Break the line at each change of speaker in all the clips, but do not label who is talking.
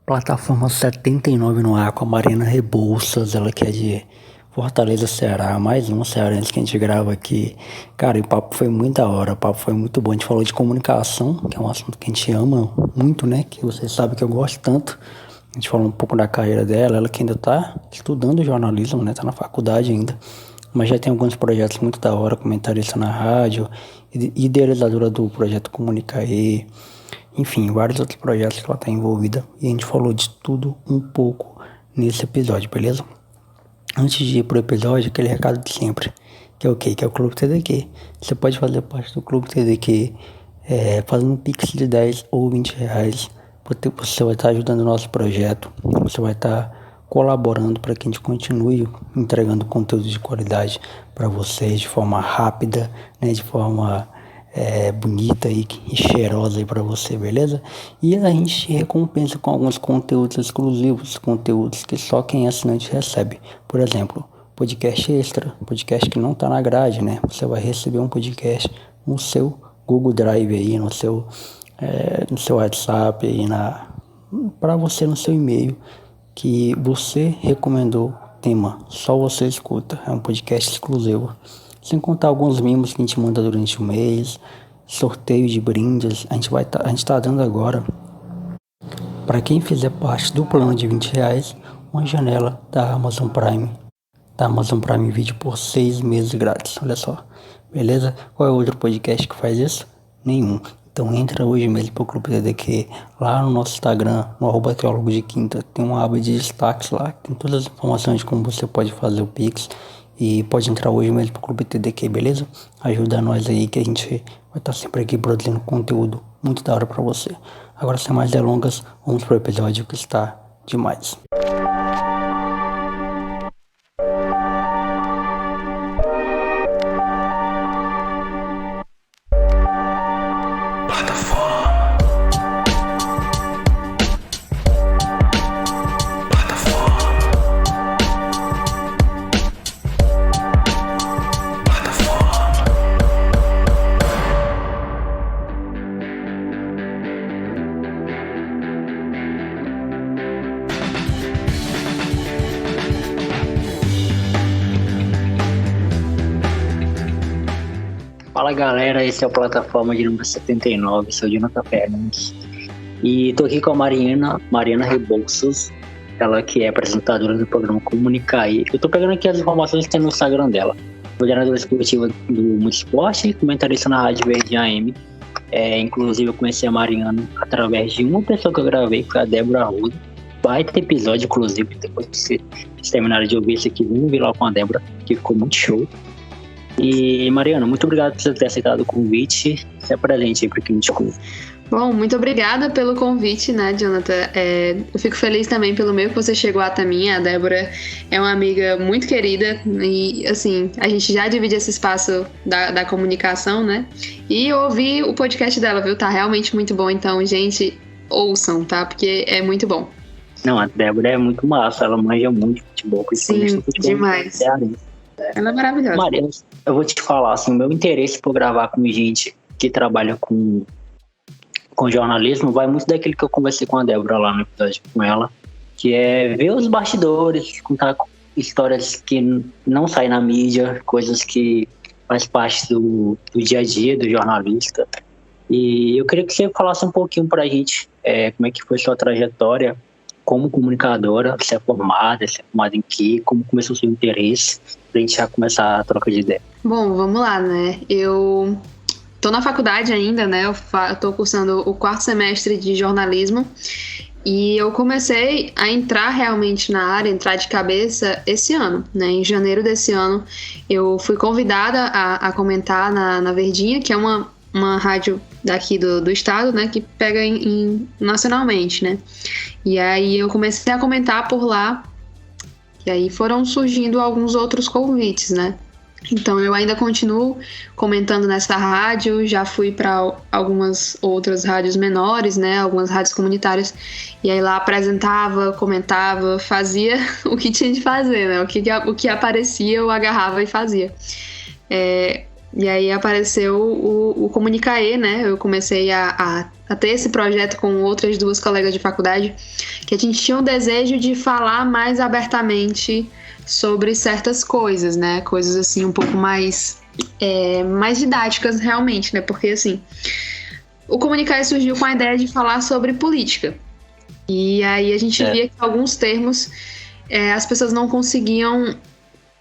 Plataforma 79 no ar com a Marina Rebouças, ela que é de Fortaleza, Ceará, mais um cearense que a gente grava aqui. Cara, e o papo foi muito da hora, o papo foi muito bom. A gente falou de comunicação, que é um assunto que a gente ama muito, né? Que vocês sabem que eu gosto tanto. A gente falou um pouco da carreira dela, ela que ainda tá estudando jornalismo, né? Tá na faculdade ainda. Mas já tem alguns projetos muito da hora, comentarista na rádio, idealizadora do projeto Comunicaê. Enfim, vários outros projetos que ela está envolvida. E a gente falou de tudo um pouco nesse episódio, beleza? Antes de ir pro episódio, aquele recado de sempre. Que é o quê? Que é o Clube TDQ. Você pode fazer parte do Clube TDQ fazendo um pix de 10 ou 20 reais. Você vai estar ajudando o nosso projeto. Você vai estar colaborando para que a gente continue entregando conteúdo de qualidade para vocês de forma rápida, né? De forma bonita e cheirosa aí pra você, beleza? E a gente recompensa com alguns conteúdos exclusivos, conteúdos que só quem é assinante recebe. Por exemplo, podcast extra, podcast que não tá na grade, né? Você vai receber um podcast no seu Google Drive aí, no seu WhatsApp aí, pra você no seu e-mail, que você recomendou tema, só você escuta, é um podcast exclusivo. Sem contar alguns mimos que a gente manda durante o mês, sorteio de brindes. A gente tá dando agora, para quem fizer parte do plano de 20 reais, uma janela da Amazon Prime Video por 6 meses grátis. Olha só, beleza? Qual é o outro podcast que faz isso? Nenhum. Então entra hoje mesmo pro Clube TDQ, lá no nosso Instagram, no @teólogo de quinta, tem uma aba de destaques lá, tem todas as informações de como você pode fazer o Pix. E pode entrar hoje mesmo pro Clube TDQ, beleza? Ajuda nós aí que a gente vai estar sempre aqui produzindo conteúdo muito da hora pra você. Agora, sem mais delongas, vamos pro episódio que está demais.
Fala galera, esse é o Plataforma de número 79, sou o Jonathan Fernandes e tô aqui com a Marina Rebouças, ela que é apresentadora do programa Comunicaê. Eu tô pegando aqui as informações que tem no Instagram dela. Coordenadora esportiva do Multisport, comentarista na Rádio Verde AM. Inclusive eu conheci a Mariana através de uma pessoa que eu gravei, que foi a Débora Arruda. Vai ter episódio, inclusive, depois que vocês terminarem de ouvir esse aqui, vamos vir lá com a Débora, que ficou muito show. E Mariana, muito obrigado por você ter aceitado o convite. Se apresente aí para quem te conhece.
Bom, muito obrigada pelo convite, né, Jonathan? Eu fico feliz também pelo meio que você chegou até mim. A Débora é uma amiga muito querida e, assim, a gente já divide esse espaço da comunicação, né? E eu ouvi o podcast dela, viu? Tá realmente muito bom. Então, gente, ouçam, tá? Porque é muito bom.
Não, a Débora é muito massa. Ela manja muito de futebol.
Sim, demais. Ela é maravilhosa.
Mariana, eu vou te falar, assim, o meu interesse por gravar com gente que trabalha com jornalismo vai muito daquilo que eu conversei com a Débora lá no episódio com ela, que é ver os bastidores, contar histórias que não saem na mídia, coisas que faz parte do dia a dia do jornalista. E eu queria que você falasse um pouquinho pra gente como é que foi sua trajetória como comunicadora, você é formada em quê, como começou o seu interesse, pra gente já começar a troca de ideia.
Bom, vamos lá, né? Eu tô na faculdade ainda, né? Eu tô cursando o 4º semestre de jornalismo e eu comecei a entrar realmente na área, entrar de cabeça esse ano, né? Em janeiro desse ano, eu fui convidada a comentar na Verdinha, que é uma rádio daqui do estado, né, que pega nacionalmente, né, e aí eu comecei a comentar por lá, e aí foram surgindo alguns outros convites, né, então eu ainda continuo comentando nessa rádio, já fui para algumas outras rádios menores, né, algumas rádios comunitárias, e aí lá apresentava, comentava, fazia o que tinha de fazer, né, o que aparecia eu agarrava e fazia. E aí apareceu o Comunicae, né? Eu comecei a ter esse projeto com outras duas colegas de faculdade, que a gente tinha o desejo de falar mais abertamente sobre certas coisas, né? Coisas assim um pouco mais didáticas realmente, né? Porque assim, o Comunicae surgiu com a ideia de falar sobre política. E aí a gente via que alguns termos as pessoas não conseguiam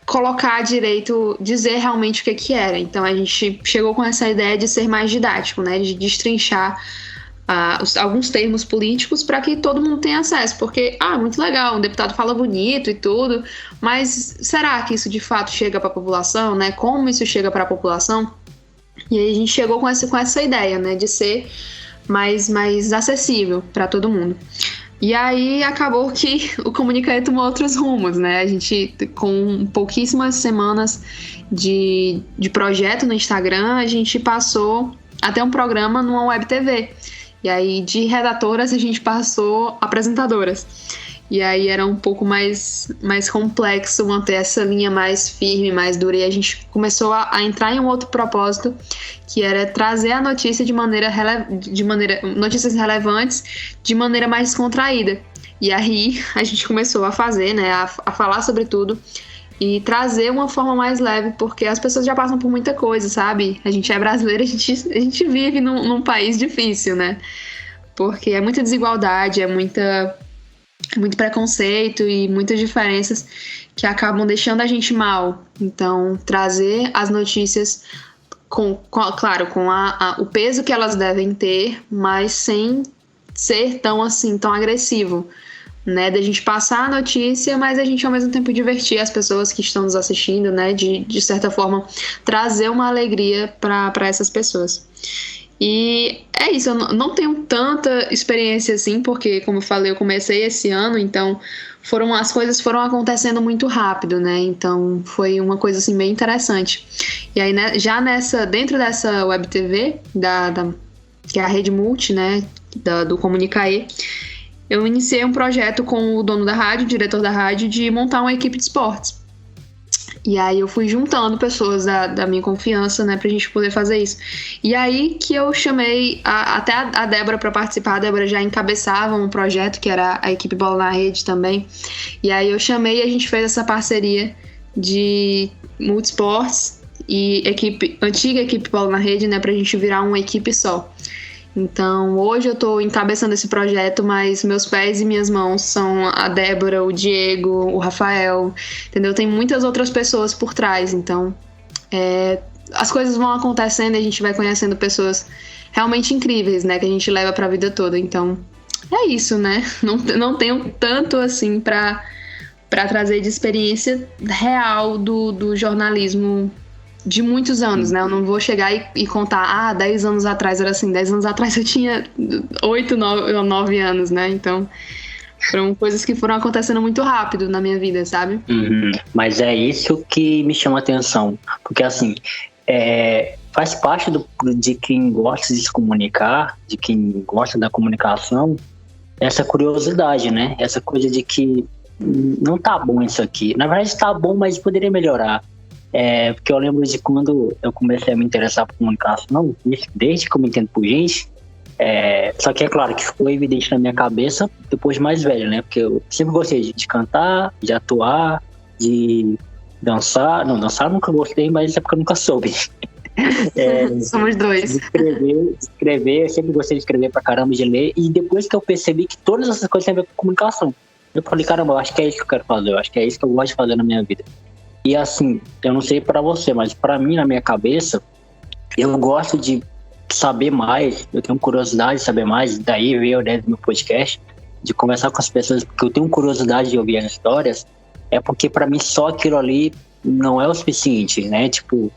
colocar direito, dizer realmente o que era. Então a gente chegou com essa ideia de ser mais didático, né? De destrinchar alguns termos políticos para que todo mundo tenha acesso. Porque, muito legal, um deputado fala bonito e tudo, mas será que isso de fato chega para a população, né? Como isso chega para a população? E aí a gente chegou com essa ideia, né? De ser mais acessível para todo mundo. E aí acabou que o Comunicae tomou outros rumos, né? A gente, com pouquíssimas semanas de projeto no Instagram, a gente passou a ter um programa numa web TV. E aí de redatoras a gente passou apresentadoras. E aí era um pouco mais complexo manter essa linha mais firme, mais dura. E a gente começou a entrar em um outro propósito, que era trazer a notícia notícias relevantes de maneira mais descontraída. E aí a gente começou a fazer, né, a falar sobre tudo e trazer uma forma mais leve, porque as pessoas já passam por muita coisa, sabe? A gente é brasileiro, a gente vive num país difícil, né? Porque é muita desigualdade, é muito preconceito e muitas diferenças que acabam deixando a gente mal. Então, trazer as notícias claro, com o peso que elas devem ter, mas sem ser tão agressivo, né? Da gente passar a notícia, mas a gente ao mesmo tempo divertir as pessoas que estão nos assistindo, né? De certa forma, trazer uma alegria para essas pessoas. E é isso, eu não tenho tanta experiência assim, porque, como eu falei, eu comecei esse ano, então as coisas foram acontecendo muito rápido, né? Então foi uma coisa assim bem interessante. E aí, né, já dentro dessa web TV, que é a Rede Multi, né, do Comunicae, eu iniciei um projeto com o dono da rádio, o diretor da rádio, de montar uma equipe de esportes. E aí eu fui juntando pessoas da minha confiança, né, pra gente poder fazer isso. E aí que eu chamei até a Débora para participar. A Débora já encabeçava um projeto que era a equipe Bola na Rede também. E aí eu chamei e a gente fez essa parceria de multisports e antiga equipe Bola na Rede, né, pra gente virar uma equipe só. Então, hoje eu tô encabeçando esse projeto, mas meus pés e minhas mãos são a Débora, o Diego, o Rafael, entendeu? Tem muitas outras pessoas por trás, então as coisas vão acontecendo e a gente vai conhecendo pessoas realmente incríveis, né? Que a gente leva pra vida toda, então é isso, né? Não tenho tanto assim pra trazer de experiência real do jornalismo de muitos anos, né? Eu não vou chegar e contar, 10 anos atrás era assim, 10 anos atrás eu tinha 8, 9 anos, né? Então, foram coisas que foram acontecendo muito rápido na minha vida, sabe?
Mas é isso que me chama a atenção, porque assim, faz parte de quem gosta de se comunicar, de quem gosta da comunicação, essa curiosidade, né? Essa coisa de que não tá bom isso aqui. Na verdade tá bom, mas poderia melhorar. Porque eu lembro de quando eu comecei a me interessar por comunicação, desde que eu me entendo por gente, só que é claro que ficou evidente na minha cabeça depois de mais velho, né? Porque eu sempre gostei de cantar, de atuar, de dançar. Não, dançar eu nunca gostei, mas é porque eu nunca soube.
Somos dois.
De escrever, eu sempre gostei de escrever pra caramba, de ler. E depois que eu percebi que todas essas coisas têm a ver com comunicação, eu falei, caramba, eu acho que é isso que eu quero fazer, eu acho que é isso que eu gosto de fazer na minha vida. E assim, eu não sei pra você, mas pra mim, na minha cabeça, eu gosto de saber mais, eu tenho curiosidade de saber mais, daí veio a ideia do meu podcast, de conversar com as pessoas, porque eu tenho curiosidade de ouvir as histórias, porque pra mim só aquilo ali não é o suficiente, né? Tipo,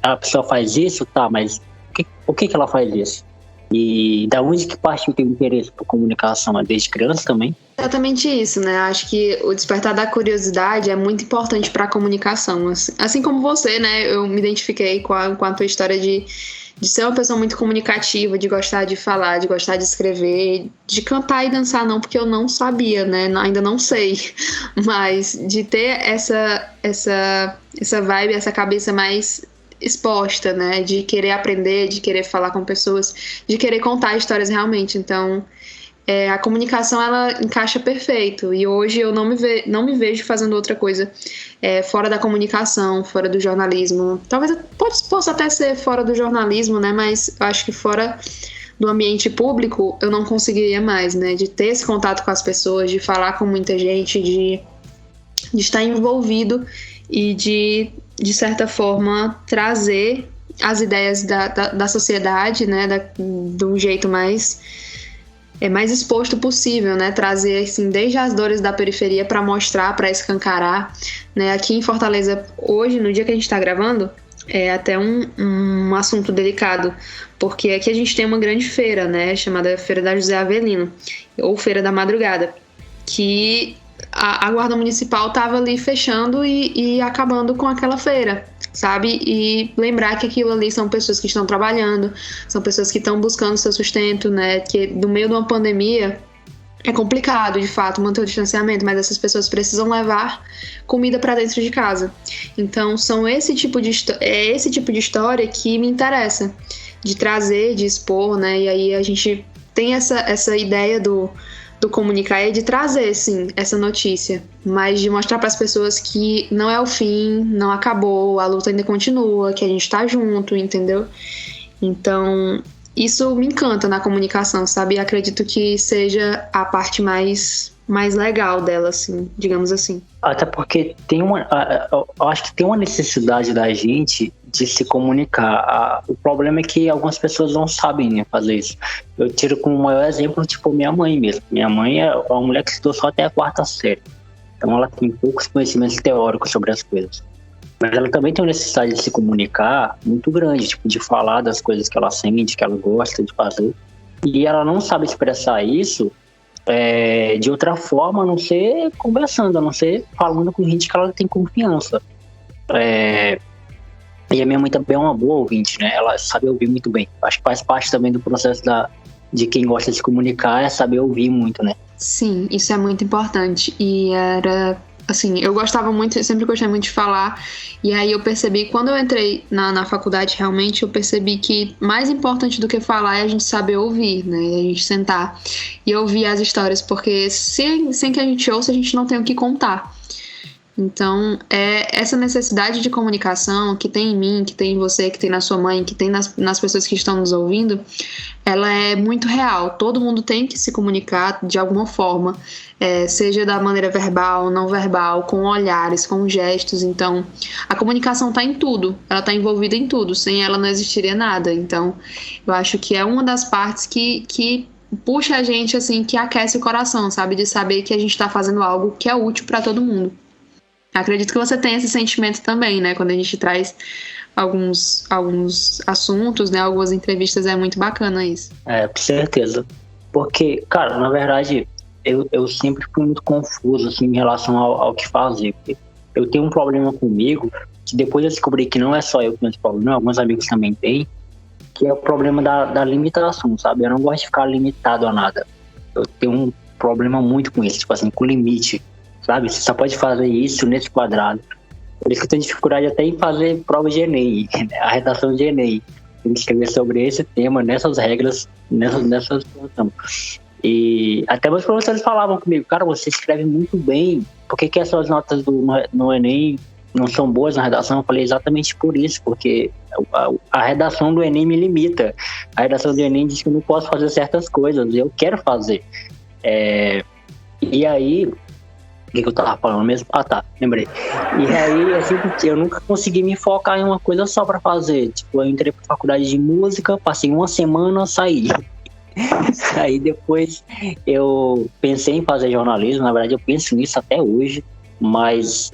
a pessoa faz isso, tá, mas por que ela faz isso? E da onde que partiu o teu interesse por comunicação? É desde criança também?
Exatamente isso, né? Acho que o despertar da curiosidade é muito importante para a comunicação. Assim como você, né? Eu me identifiquei com a tua história de ser uma pessoa muito comunicativa, de gostar de falar, de gostar de escrever, de cantar e dançar não, porque eu não sabia, né? Ainda não sei. Mas de ter essa vibe, essa cabeça mais exposta, né? De querer aprender, de querer falar com pessoas, de querer contar histórias realmente. Então, a comunicação, ela encaixa perfeito. E hoje eu não me vejo fazendo outra coisa fora da comunicação, fora do jornalismo. Talvez possa até ser fora do jornalismo, né? Mas eu acho que fora do ambiente público eu não conseguiria mais, né? De ter esse contato com as pessoas, de falar com muita gente, de estar envolvido e de certa forma, trazer as ideias da sociedade, né? De um jeito mais exposto possível, né? Trazer, assim, desde as dores da periferia para mostrar, para escancarar, né? Aqui em Fortaleza, hoje, no dia que a gente está gravando, é até um assunto delicado, porque aqui a gente tem uma grande feira, né? Chamada Feira da José Avelino, ou Feira da Madrugada, que a Guarda Municipal estava ali fechando e acabando com aquela feira, sabe? E lembrar que aquilo ali são pessoas que estão trabalhando, são pessoas que estão buscando seu sustento, né? Que no meio de uma pandemia é complicado, de fato, manter o distanciamento, mas essas pessoas precisam levar comida para dentro de casa. Então, esse tipo de história que me interessa, de trazer, de expor, né? E aí a gente tem essa ideia do comunicar é de trazer, sim, essa notícia, mas de mostrar para as pessoas que não é o fim, não acabou, a luta ainda continua, que a gente tá junto, entendeu? Então, isso me encanta na comunicação, sabe? E acredito que seja a parte mais legal dela, assim, digamos assim.
Até porque eu acho que tem uma necessidade da gente de se comunicar. O problema é que algumas pessoas não sabem, né, fazer isso. Eu tiro como maior exemplo, tipo, minha mãe mesmo. Minha mãe é uma mulher que estudou só até a 4ª série. Então ela tem poucos conhecimentos teóricos sobre as coisas. Mas ela também tem uma necessidade de se comunicar muito grande, tipo, de falar das coisas que ela sente, que ela gosta de fazer. E ela não sabe expressar isso de outra forma, a não ser conversando, a não ser falando com gente que ela tem confiança. E a minha mãe também é uma boa ouvinte, né? Ela sabe ouvir muito bem. Acho que faz parte também do processo de quem gosta de se comunicar, é saber ouvir muito, né?
Sim, isso é muito importante. E assim, eu sempre gostei muito de falar, e aí eu percebi, quando eu entrei na faculdade, realmente, eu percebi que mais importante do que falar é a gente saber ouvir, né, a gente sentar e ouvir as histórias, porque sem que a gente ouça, a gente não tem o que contar. Então, essa necessidade de comunicação que tem em mim, que tem em você, que tem na sua mãe, que tem nas pessoas que estão nos ouvindo, ela é muito real. Todo mundo tem que se comunicar de alguma forma, seja da maneira verbal, não verbal, com olhares, com gestos. Então, a comunicação está em tudo, ela está envolvida em tudo, sem ela não existiria nada. Então, eu acho que é uma das partes que puxa a gente, assim, que aquece o coração, sabe? De saber que a gente está fazendo algo que é útil para todo mundo. Acredito que você tem esse sentimento também, né? Quando a gente traz alguns assuntos, né? Algumas entrevistas, é muito bacana isso.
Com certeza. Porque, cara, na verdade, eu sempre fui muito confuso, assim, em relação ao que fazer. Porque eu tenho um problema comigo, que depois eu descobri que não é só eu que tenho esse problema, alguns amigos também têm, que é o problema da limitação, sabe? Eu não gosto de ficar limitado a nada. Eu tenho um problema muito com isso, tipo assim, com limite. Sabe? Você só pode fazer isso nesse quadrado. Por isso que eu tenho dificuldade até em fazer prova de Enem, a redação de Enem. Tem que escrever sobre esse tema, nessas regras, nessa situação. E até meus professores falavam comigo, cara, você escreve muito bem, por que essas notas no Enem não são boas na redação? Eu falei exatamente por isso, porque a redação do Enem me limita. A redação do Enem diz que eu não posso fazer certas coisas, eu quero fazer. E aí... O que eu tava falando mesmo? Ah, tá, lembrei. E aí, assim, eu nunca consegui me focar em uma coisa só pra fazer. Tipo, eu entrei pra faculdade de música, passei uma semana, saí. Aí depois eu pensei em fazer jornalismo, na verdade eu penso nisso até hoje, mas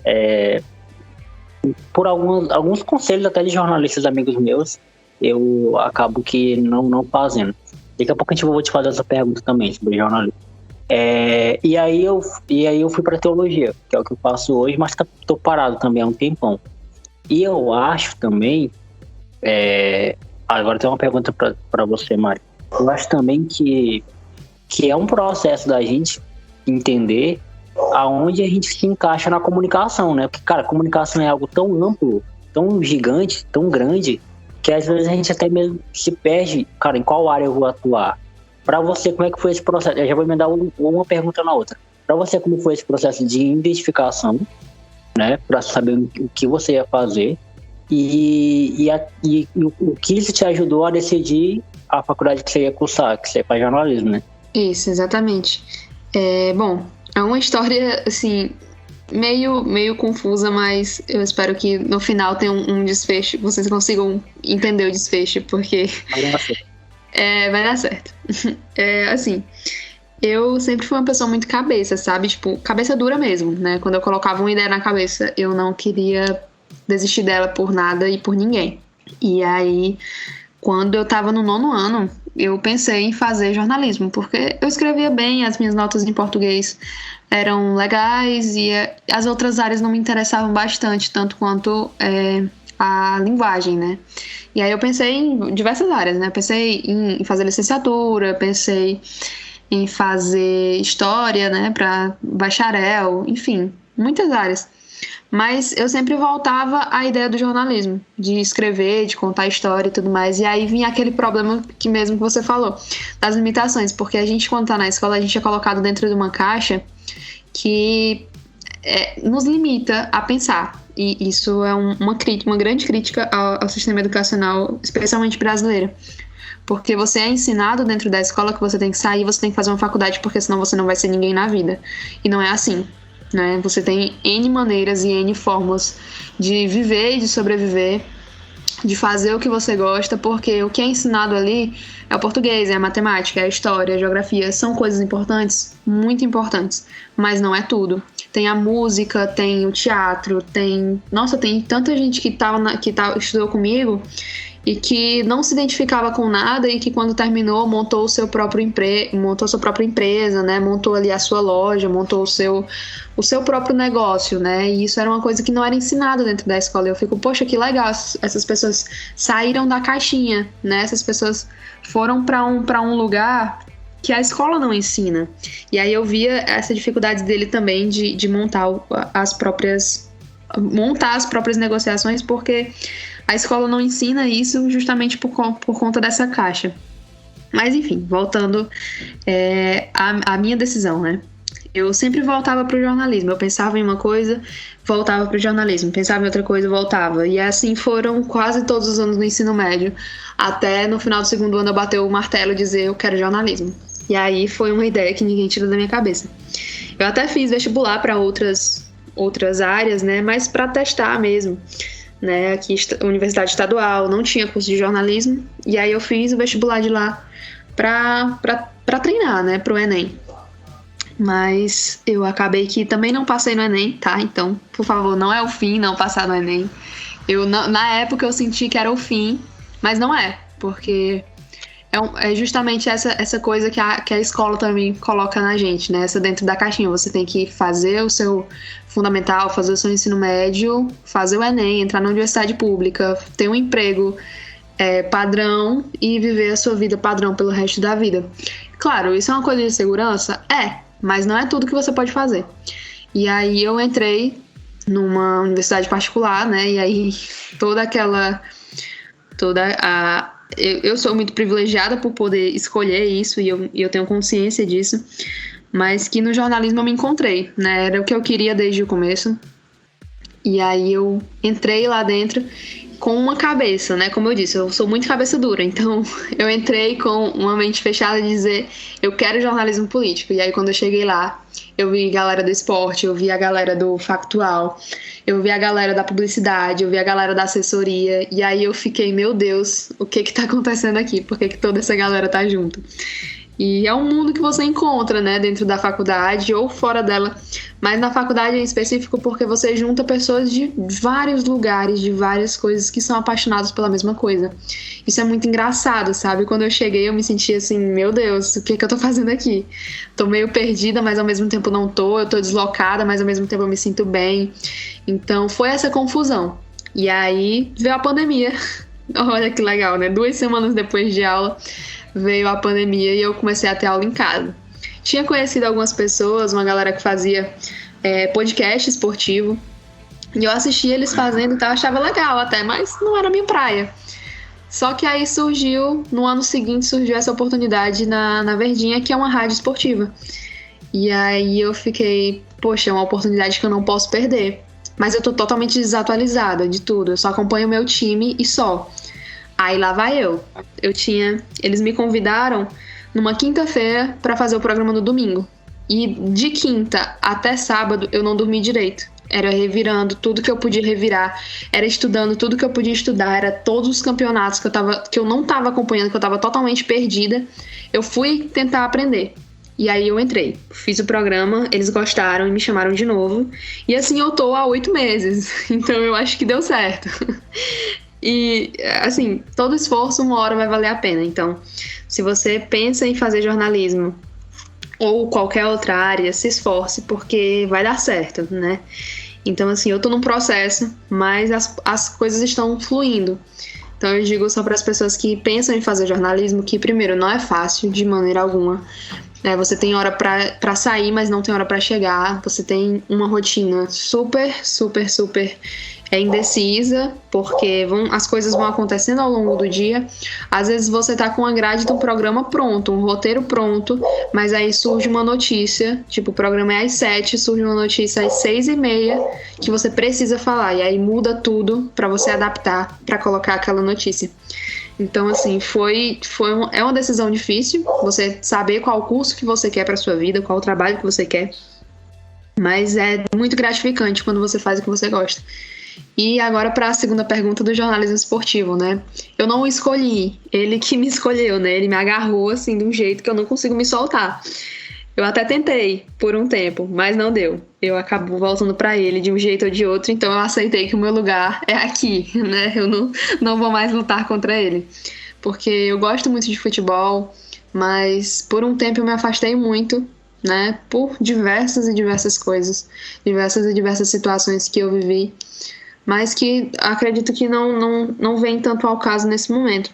por alguns conselhos até de jornalistas amigos meus, eu acabo que não fazendo. Daqui a pouco eu vou te fazer essa pergunta também sobre jornalismo. E aí eu fui para teologia, que é o que eu faço hoje, mas tô parado também há um tempão. E eu acho também, agora tem uma pergunta para você, Mari. Eu acho também que é um processo da gente entender aonde a gente se encaixa na comunicação, né? Porque, cara, comunicação é algo tão amplo tão gigante, tão grande, que às vezes a gente até mesmo se perde, cara, em qual área eu vou atuar. Para você, como é que foi esse processo? Eu já vou emendar uma pergunta na outra. Para você, como foi esse processo de identificação, né, para saber o que você ia fazer e o que isso te ajudou a decidir a faculdade que você ia cursar, que você ia para jornalismo, né?
Isso, exatamente. Bom, é uma história, assim, meio confusa, mas eu espero que no final tenha um desfecho, vocês consigam entender o desfecho, porque vai dar certo. Assim, eu sempre fui uma pessoa muito cabeça, sabe? Tipo, cabeça dura mesmo, né? Quando eu colocava uma ideia na cabeça, eu não queria desistir dela por nada e por ninguém. E aí, quando eu tava no 9º ano, eu pensei em fazer jornalismo, porque eu escrevia bem, as minhas notas em português eram legais e as outras áreas não me interessavam bastante, tanto quanto a linguagem, né? E aí eu pensei em diversas áreas, né? Pensei em fazer licenciatura, pensei em fazer história, né, para bacharel, enfim, muitas áreas. Mas eu sempre voltava à ideia do jornalismo, de escrever, de contar história e tudo mais. E aí vinha aquele problema que mesmo que você falou, das limitações, porque a gente, quando tá na escola, a gente é colocado dentro de uma caixa que nos limita a pensar. E isso é uma grande crítica ao sistema educacional, especialmente brasileiro. Porque você é ensinado dentro da escola que você tem que sair, você tem que fazer uma faculdade, porque senão você não vai ser ninguém na vida. E não é assim, né? Você tem N maneiras e N formas de viver e de sobreviver, de fazer o que você gosta, porque o que é ensinado ali é o português, é a matemática, é a história, é a geografia. São coisas importantes, muito importantes, mas não é tudo. Tem a música, tem o teatro, tem tanta gente que estudou comigo e que não se identificava com nada e que quando terminou montou sua própria empresa, né? Montou ali a sua loja, montou o seu próprio negócio, né? E isso era uma coisa que não era ensinada dentro da escola. Eu fico, poxa, que legal, essas pessoas saíram da caixinha, né? Essas pessoas foram para um lugar que a escola não ensina. E aí eu via essa dificuldade dele também de montar as próprias negociações, porque a escola não ensina isso justamente por conta dessa caixa. Mas enfim, voltando à minha decisão, né? Eu sempre voltava para o jornalismo. Eu pensava em uma coisa, voltava para o jornalismo. Pensava em outra coisa, voltava. E assim foram quase todos os anos do ensino médio. Até no final do 2º ano eu bater o martelo e dizer eu quero jornalismo. E aí foi uma ideia que ninguém tirou da minha cabeça. Eu até fiz vestibular para outras áreas, né? Mas para testar mesmo. Né, aqui, Universidade Estadual, não tinha curso de jornalismo, e aí eu fiz o vestibular de lá pra treinar, né, pro Enem. Mas eu acabei que também não passei no Enem, tá? Então, por favor, não é o fim não passar no Enem. Na época eu senti que era o fim, mas não é, porque é justamente essa coisa que a escola também coloca na gente, né? Essa dentro da caixinha. Você tem que fazer o seu fundamental, fazer o seu ensino médio, fazer o Enem, entrar na universidade pública, ter um emprego padrão e viver a sua vida padrão pelo resto da vida. Claro, isso é uma coisa de segurança? Mas não é tudo que você pode fazer. E aí eu entrei numa universidade particular, né? E aí eu sou muito privilegiada por poder escolher isso e eu tenho consciência disso, mas que no jornalismo eu me encontrei, né? Era o que eu queria desde o começo. E aí eu entrei lá dentro com uma cabeça, né? Como eu disse, eu sou muito cabeça dura, então eu entrei com uma mente fechada de dizer eu quero jornalismo político. E aí quando eu cheguei lá, eu vi a galera do esporte, eu vi a galera do factual, eu vi a galera da publicidade, eu vi a galera da assessoria, e aí eu fiquei, meu Deus, o que tá acontecendo aqui? Por que toda essa galera tá junto? E é um mundo que você encontra, né, dentro da faculdade ou fora dela, mas na faculdade em específico porque você junta pessoas de vários lugares, de várias coisas que são apaixonadas pela mesma coisa. Isso é muito engraçado, sabe? Quando eu cheguei eu me senti assim, meu Deus, o que eu tô fazendo aqui? Tô meio perdida, mas ao mesmo tempo não tô, eu tô deslocada, mas ao mesmo tempo eu me sinto bem. Então foi essa confusão. E aí veio a pandemia. Olha que legal, né? 2 semanas depois de aula veio a pandemia e eu comecei a ter aula em casa. Tinha conhecido algumas pessoas, uma galera que fazia podcast esportivo, E eu assistia eles fazendo e tal, achava legal até, mas não era minha praia. Só que aí no ano seguinte surgiu essa oportunidade na Verdinha, que é uma rádio esportiva. E aí eu fiquei, poxa, é uma oportunidade que eu não posso perder. Mas eu tô totalmente desatualizada de tudo, eu só acompanho o meu time e só. Aí lá vai eu. Eles me convidaram numa quinta-feira pra fazer o programa no domingo. E de quinta até sábado eu não dormi direito. Era revirando tudo que eu podia revirar, era estudando tudo que eu podia estudar, era todos os campeonatos que eu não estava acompanhando, que eu estava totalmente perdida. Eu fui tentar aprender. E aí eu entrei, fiz o programa, eles gostaram e me chamaram de novo. E assim eu tô há 8 meses, então eu acho que deu certo. E assim, todo esforço uma hora vai valer a pena. Então, se você pensa em fazer jornalismo ou qualquer outra área, se esforce, porque vai dar certo, né? Então, assim, eu tô num processo, mas as coisas estão fluindo. Então, eu digo só para as pessoas que pensam em fazer jornalismo que, primeiro, não é fácil de maneira alguma. Você tem hora para sair, mas não tem hora para chegar. Você tem uma rotina super, super, super indecisa, porque as coisas vão acontecendo ao longo do dia. Às vezes você tá com a grade do programa pronto, um roteiro pronto, mas aí surge uma notícia, tipo, o programa é às 7, surge uma notícia às 6:30 que você precisa falar, e aí muda tudo para você adaptar, para colocar aquela notícia. Então, assim, é uma decisão difícil, você saber qual curso que você quer para sua vida, qual o trabalho que você quer, mas é muito gratificante quando você faz o que você gosta. E agora para a segunda pergunta do jornalismo esportivo, né? Eu não o escolhi, ele que me escolheu, né? Ele me agarrou, assim, de um jeito que eu não consigo me soltar. Eu até tentei por um tempo, mas não deu. Eu acabo voltando para ele de um jeito ou de outro, então eu aceitei que o meu lugar é aqui, né? Eu não vou mais lutar contra ele. Porque eu gosto muito de futebol, mas por um tempo eu me afastei muito, né? Por diversas e diversas coisas, diversas e diversas situações que eu vivi, mas que acredito que não vem tanto ao caso nesse momento.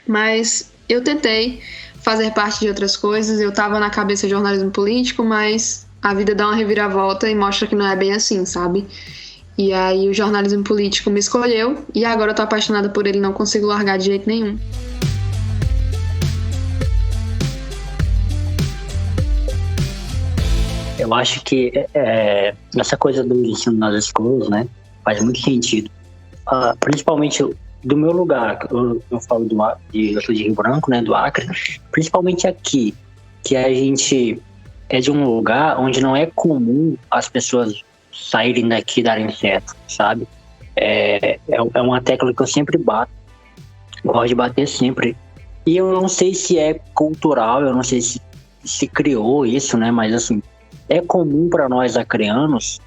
Mas eu tentei fazer parte de outras coisas, eu tava na cabeça de jornalismo político, mas a vida dá uma reviravolta e mostra que não é bem assim, sabe? E aí o jornalismo político me escolheu e agora eu tô apaixonada por ele, não consigo largar de jeito nenhum.
Eu acho que essa coisa do ensino nas escolas, né, faz muito sentido. Principalmente do meu lugar, eu falo eu sou de Rio Branco, né, do Acre, principalmente aqui, que a gente é de um lugar onde não é comum as pessoas saírem daqui e darem certo, sabe? É uma tecla que eu sempre bato, gosto de bater sempre. E eu não sei se é cultural, eu não sei se criou isso, né, mas assim, é comum para nós acreanos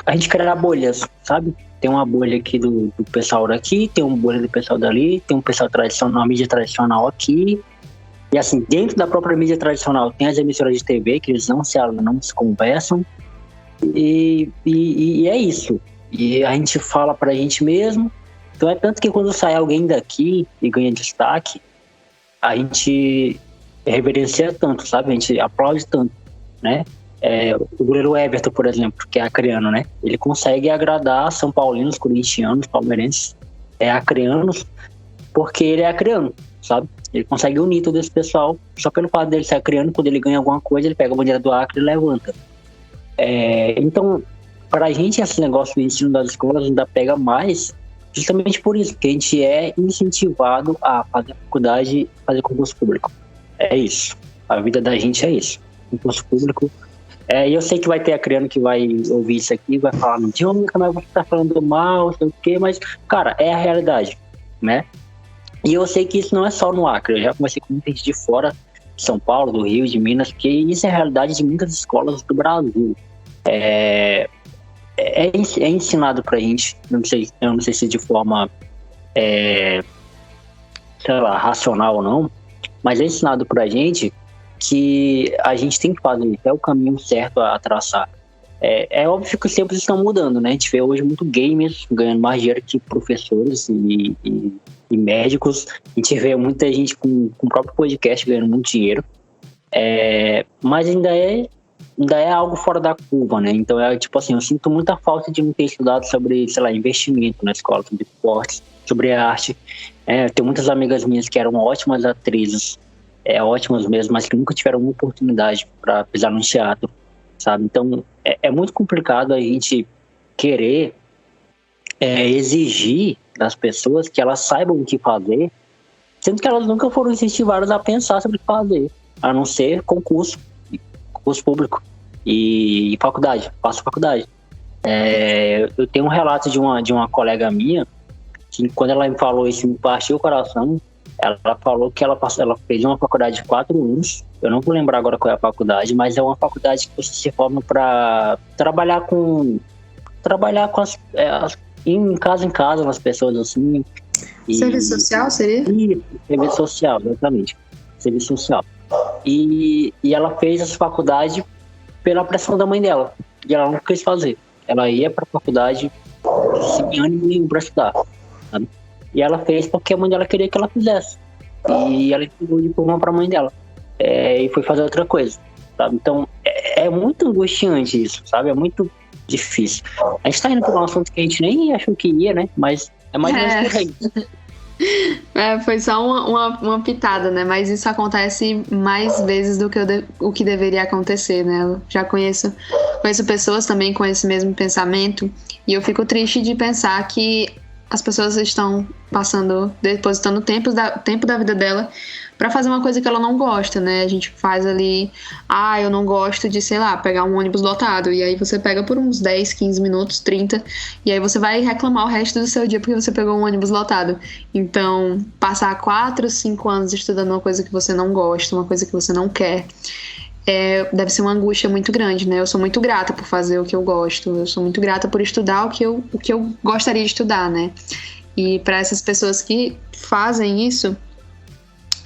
a gente criar bolhas, sabe? Tem uma bolha aqui do pessoal daqui, tem uma bolha do pessoal dali, tem um pessoal tradicional, uma mídia tradicional aqui. E assim, dentro da própria mídia tradicional tem as emissoras de TV que eles não se conversam. E é isso. E a gente fala pra gente mesmo. Então é tanto que quando sai alguém daqui e ganha destaque, a gente reverencia tanto, sabe? A gente aplaude tanto, né? O goleiro Everton, por exemplo, que é acreano, né? Ele consegue agradar São Paulinos, corintianos, palmeirenses, acreanos, porque ele é acreano, sabe? Ele consegue unir todo esse pessoal, só pelo fato dele ser acreano, quando ele ganha alguma coisa, ele pega a bandeira do Acre e levanta. Então, para a gente, esse negócio do ensino das escolas ainda pega mais, justamente por isso, que a gente é incentivado a fazer faculdade, fazer concurso público. É isso. A vida da gente é isso. Concurso público. E eu sei que vai ter acreano que vai ouvir isso aqui e vai falar, Jonathan, mas você tá falando mal, sei o quê, mas, cara, é a realidade, né? E eu sei que isso não é só no Acre, eu já conversei com muita gente de fora, de São Paulo, do Rio, de Minas, que isso é a realidade de muitas escolas do Brasil. É ensinado pra gente, eu não sei se de forma, sei lá, racional ou não, mas é ensinado pra gente que a gente tem que fazer, é o caminho certo a traçar. É óbvio que os tempos estão mudando, né? A gente vê hoje muito gamers ganhando mais dinheiro que professores e médicos. A gente vê muita gente com o próprio podcast ganhando muito dinheiro. Mas ainda é ainda é algo fora da curva, né? Então, tipo assim, eu sinto muita falta de não ter estudado sobre, sei lá, investimento na escola, sobre esportes, sobre arte. Tem muitas amigas minhas que eram ótimas atrizes, ótimas mesmo, mas que nunca tiveram uma oportunidade para pisar no teatro, sabe? Então, é muito complicado a gente querer exigir das pessoas que elas saibam o que fazer, sendo que elas nunca foram incentivadas a pensar sobre o que fazer, a não ser concurso público e faculdade, faço faculdade. Eu tenho um relato de uma colega minha, que quando ela me falou isso, me partiu o coração. Ela falou que ela fez uma faculdade de 4 anos, eu não vou lembrar agora qual é a faculdade, mas é uma faculdade que você se forma para trabalhar com em casa, nas pessoas assim.
Serviço social seria?
Serviço social, exatamente. Serviço social. E ela fez essa faculdade pela pressão da mãe dela. E ela não quis fazer. Ela ia para a faculdade sem ânimo nenhum para estudar, sabe? E ela fez porque a mãe dela queria que ela fizesse. E ela entregou o diploma para a mãe dela. E foi fazer outra coisa, sabe? Então, é muito angustiante isso, sabe? É muito difícil. A gente tá indo para um assunto que a gente nem achou que ia, né? Mas é mais ou menos por aí.
Foi só uma pitada, né? Mas isso acontece mais vezes do que o que deveria acontecer, né? Eu já conheço pessoas também com esse mesmo pensamento, e eu fico triste de pensar que as pessoas estão depositando tempo da vida dela pra fazer uma coisa que ela não gosta, né? A gente faz ali, eu não gosto de, sei lá, pegar um ônibus lotado, e aí você pega por uns 10, 15 minutos, 30, e aí você vai reclamar o resto do seu dia porque você pegou um ônibus lotado. Então, passar 4, 5 anos estudando uma coisa que você não gosta, uma coisa que você não quer, deve ser uma angústia muito grande, né? Eu sou muito grata por fazer o que eu gosto, eu sou muito grata por estudar o que eu gostaria de estudar, né? E para essas pessoas que fazem isso,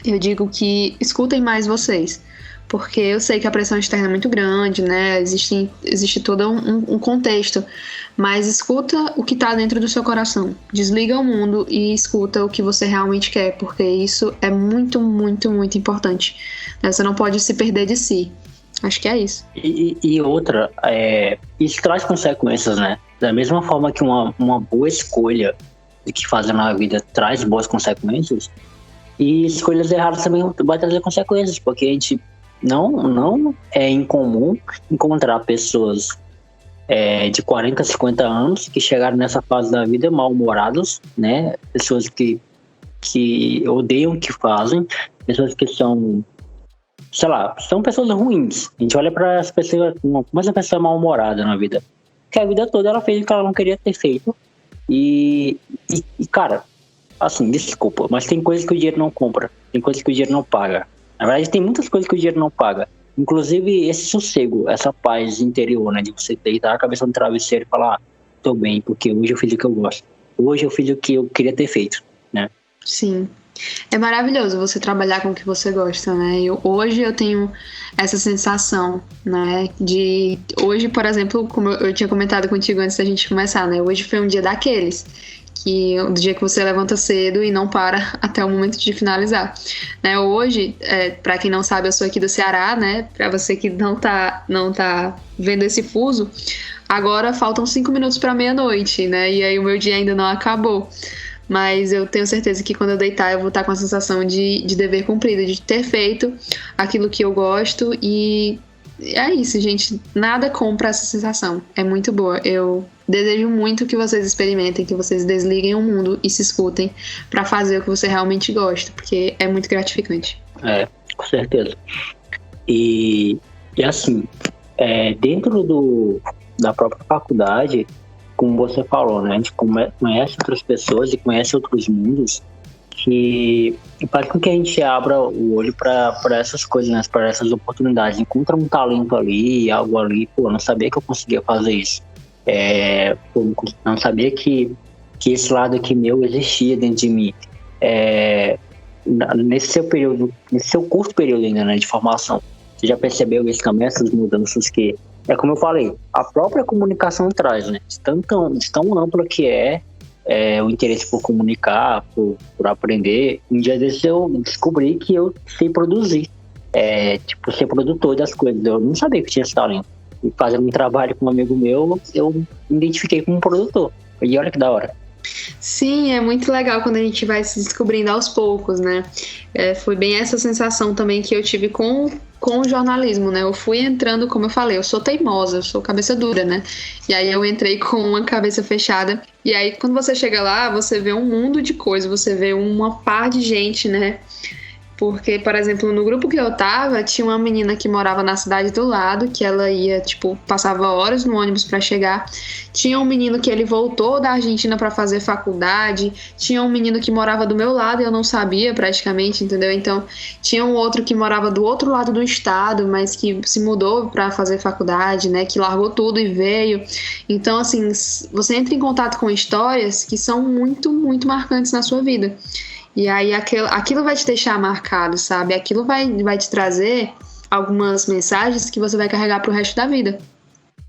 eu digo que escutem mais vocês, porque eu sei que a pressão externa é muito grande, né? Existe todo um contexto, mas escuta o que tá dentro do seu coração, desliga o mundo e escuta o que você realmente quer, porque isso é muito, muito, muito importante, né? Você não pode se perder de si. Acho que é isso.
E outra, isso traz consequências, né? Da mesma forma que uma boa escolha de que fazer na vida traz boas consequências, e escolhas erradas também vai trazer consequências, porque a gente não é incomum encontrar pessoas de 40, 50 anos que chegaram nessa fase da vida mal-humoradas, né? Pessoas que odeiam o que fazem, pessoas que são, sei lá, são pessoas ruins. A gente olha para essa pessoa como essa pessoa mal-humorada na vida, porque a vida toda ela fez o que ela não queria ter feito. E cara, assim, desculpa, mas tem coisas que o dinheiro não compra, tem coisas que o dinheiro não paga. Na verdade, tem muitas coisas que o dinheiro não paga. Inclusive esse sossego, essa paz interior, né? De você deitar a cabeça no travesseiro e falar, tô bem, porque hoje eu fiz o que eu gosto. Hoje eu fiz o que eu queria ter feito, né?
Sim. É maravilhoso você trabalhar com o que você gosta, né? Hoje eu tenho essa sensação, né? Hoje, por exemplo, como eu tinha comentado contigo antes da gente começar, né? Hoje foi um dia daqueles, do dia que você levanta cedo e não para até o momento de finalizar, né? Hoje, para quem não sabe, eu sou aqui do Ceará, né? Para você que não tá vendo esse fuso, agora faltam 5 minutos para meia-noite, né? E aí o meu dia ainda não acabou. Mas eu tenho certeza que quando eu deitar eu vou estar com a sensação de dever cumprido, de ter feito aquilo que eu gosto. E é isso, gente. Nada compra essa sensação. É muito boa. Eu desejo muito que vocês experimentem, que vocês desliguem o mundo e se escutem para fazer o que você realmente gosta, porque é muito gratificante.
Com certeza. E assim, dentro da própria faculdade, como você falou, né? A gente conhece outras pessoas e conhece outros mundos que faz com que a gente abra o olho para essas coisas, né? Para essas oportunidades. Encontra um talento ali, algo ali, pô, não sabia que eu conseguia fazer isso. Não sabia que esse lado aqui meu existia dentro de mim. Nesse seu curto período ainda, né, de formação, você já percebeu isso também, essas mudanças que, como eu falei, a própria comunicação traz, né? De tão ampla que o interesse por comunicar, por aprender. Um dia desses eu descobri que eu sei produzir, tipo, ser produtor das coisas. Eu não sabia que tinha esse talento. E fazendo um trabalho com um amigo meu, eu me identifiquei como produtor. E olha que da hora.
Sim, é muito legal quando a gente vai se descobrindo aos poucos, né? Foi bem essa sensação também que eu tive com o jornalismo, né? Eu fui entrando, como eu falei, eu sou teimosa, eu sou cabeça dura, né? E aí eu entrei com uma cabeça fechada. E aí quando você chega lá, você vê um mundo de coisas, você vê uma par de gente, né? Porque, por exemplo, no grupo que eu tava, tinha uma menina que morava na cidade do lado, que ela ia, tipo, passava horas no ônibus pra chegar. Tinha um menino que ele voltou da Argentina pra fazer faculdade. Tinha um menino que morava do meu lado e eu não sabia praticamente, entendeu? Então, tinha um outro que morava do outro lado do estado, mas que se mudou pra fazer faculdade, né? Que largou tudo e veio. Então, assim, você entra em contato com histórias que são muito, muito marcantes na sua vida. E aí aquilo vai te deixar marcado, sabe? Aquilo vai te trazer algumas mensagens que você vai carregar pro resto da vida.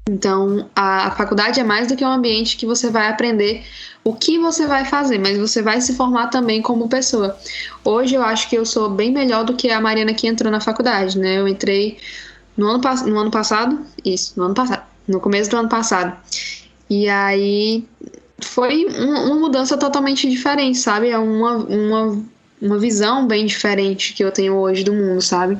Então, a faculdade é mais do que um ambiente que você vai aprender o que você vai fazer, mas você vai se formar também como pessoa. Hoje eu acho que eu sou bem melhor do que a Mariana que entrou na faculdade, né? Eu entrei no ano passado, no começo do ano passado. E aí foi uma mudança totalmente diferente, sabe? É uma visão bem diferente que eu tenho hoje do mundo, sabe?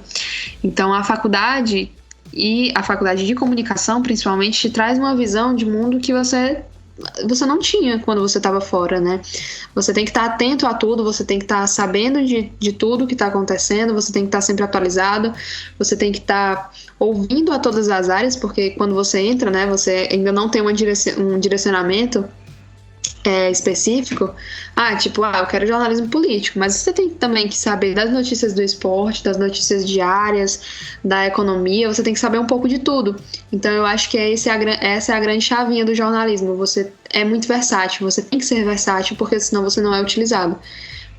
Então a faculdade, e a faculdade de comunicação principalmente, te traz uma visão de mundo que você não tinha quando você estava fora, né? Você tem que estar atento a tudo, você tem que estar sabendo de tudo que está acontecendo, você tem que estar sempre atualizado, você tem que estar ouvindo a todas as áreas, porque quando você entra, né, você ainda não tem um direcionamento específico. Eu quero jornalismo político, mas você tem também que saber das notícias do esporte, das notícias diárias, da economia, você tem que saber um pouco de tudo. Então eu acho que essa é a grande chavinha do jornalismo. Você é muito versátil, você tem que ser versátil, porque senão você não é utilizado.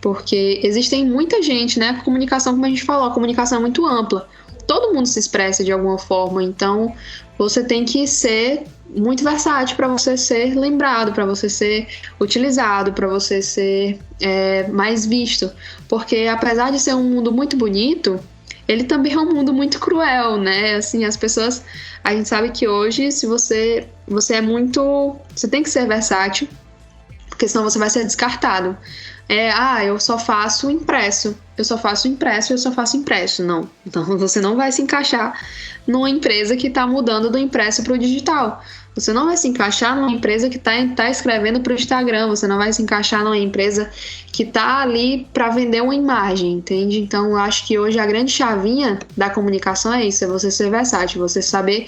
Porque existem muita gente, né? A comunicação, como a gente falou, a comunicação é muito ampla. Todo mundo se expressa de alguma forma, então você tem que ser muito versátil para você ser lembrado, para você ser utilizado, para você ser mais visto. Porque apesar de ser um mundo muito bonito, ele também é um mundo muito cruel, né? Assim, as pessoas... A gente sabe que hoje, se você é muito... Você tem que ser versátil, porque senão você vai ser descartado. Eu só faço impresso. Eu só faço impresso. Não. Então você não vai se encaixar numa empresa que está mudando do impresso para o digital. Você não vai se encaixar numa empresa que tá escrevendo para o Instagram. Você não vai se encaixar numa empresa que está ali para vender uma imagem, entende? Então eu acho que hoje a grande chavinha da comunicação é isso, é você ser versátil, você saber...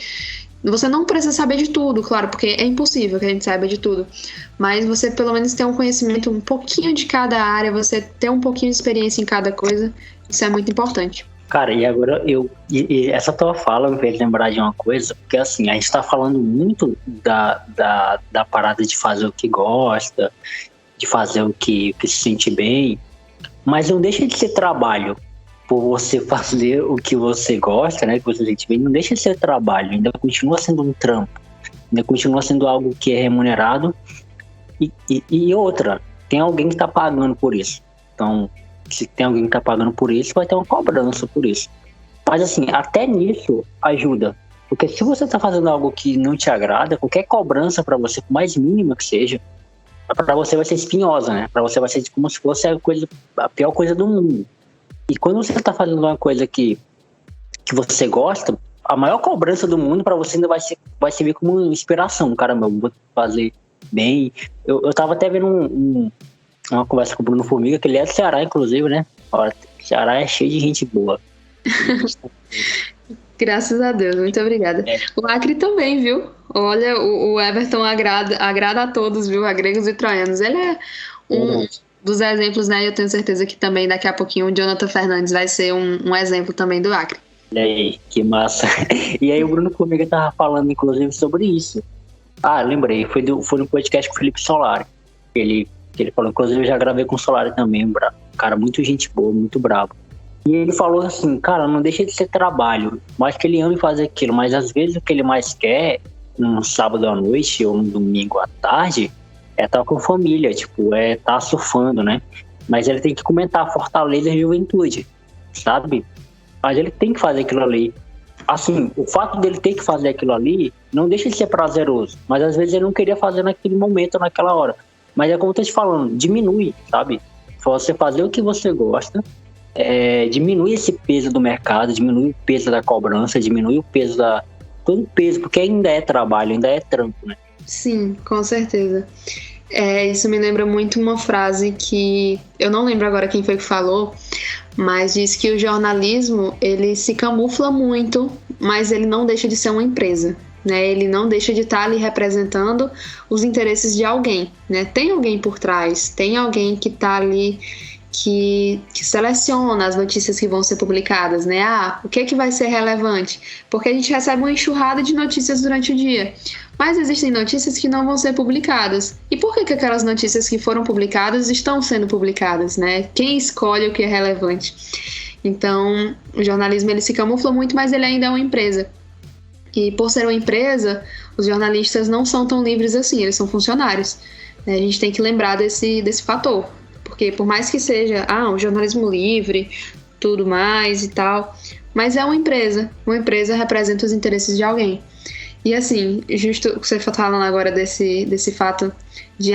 Você não precisa saber de tudo, claro, porque é impossível que a gente saiba de tudo. Mas você pelo menos ter um conhecimento um pouquinho de cada área, você ter um pouquinho de experiência em cada coisa, isso é muito importante.
Cara, e agora e essa tua fala me fez lembrar de uma coisa, porque assim, a gente tá falando muito da parada de fazer o que gosta, de fazer o que se sente bem, mas não deixa de ser trabalho. Por você fazer o que você gosta, né, que você sente bem, não deixa de ser trabalho, ainda continua sendo um trampo, ainda continua sendo algo que é remunerado e outra, tem alguém que tá pagando por isso. Então, se tem alguém que tá pagando por isso, vai ter uma cobrança por isso. Mas assim, até nisso ajuda, porque se você tá fazendo algo que não te agrada, qualquer cobrança para você, por mais mínima que seja, para você vai ser espinhosa, né? Para você vai ser como se fosse a pior coisa do mundo. E quando você está fazendo uma coisa que você gosta, a maior cobrança do mundo para você ainda vai servir como inspiração. Caramba, eu vou fazer bem. Eu tava até vendo uma conversa com o Bruno Formiga, que ele é do Ceará, inclusive, né? Olha, o Ceará é cheio de gente boa.
Graças a Deus, muito obrigada. O Acre também, viu? Olha, o Everton agrada a todos, viu? A gregos e troianos. Ele é dos exemplos, né? Eu tenho certeza que também daqui a pouquinho o Jonathan Fernandes vai ser um exemplo também do Acre.
Olha aí, que massa. E aí o Bruno Formiga tava falando, inclusive, sobre isso. Lembrei, foi no podcast com o Felipe Solari. Que ele falou, inclusive eu já gravei com o Solari também, um cara muito gente boa, muito bravo. E ele falou assim, cara, não deixa de ser trabalho, mais que ele ame fazer aquilo, mas às vezes o que ele mais quer, num sábado à noite ou num domingo à tarde, é estar com a família, é estar surfando, né? Mas ele tem que comentar Fortaleza e Juventude, sabe? mas ele tem que fazer aquilo ali. Assim, o fato dele ter que fazer aquilo ali não deixa de ser prazeroso, mas às vezes ele não queria fazer naquele momento, naquela hora. Mas é como eu tô te falando, diminui, sabe? Você fazer o que você gosta, diminui esse peso do mercado, diminui o peso da cobrança, diminui o peso todo o peso, porque ainda é trabalho, ainda é trampo, né?
Sim, com certeza. Isso me lembra muito uma frase que eu não lembro agora quem foi que falou, mas diz que o jornalismo, ele se camufla muito, mas ele não deixa de ser uma empresa, né? Ele não deixa de estar ali representando os interesses de alguém, né? Tem alguém por trás, tem alguém que está ali que seleciona as notícias que vão ser publicadas, né? O que vai ser relevante? Porque a gente recebe uma enxurrada de notícias durante o dia, mas existem notícias que não vão ser publicadas. E por que aquelas notícias que foram publicadas estão sendo publicadas, né? Quem escolhe o que é relevante? Então, o jornalismo, ele se camufla muito, mas ele ainda é uma empresa. E por ser uma empresa, os jornalistas não são tão livres assim, eles são funcionários. A gente tem que lembrar desse fator. Porque por mais que seja um jornalismo livre, tudo mais e tal, mas é uma empresa representa os interesses de alguém. E assim, justo você falando agora desse fato de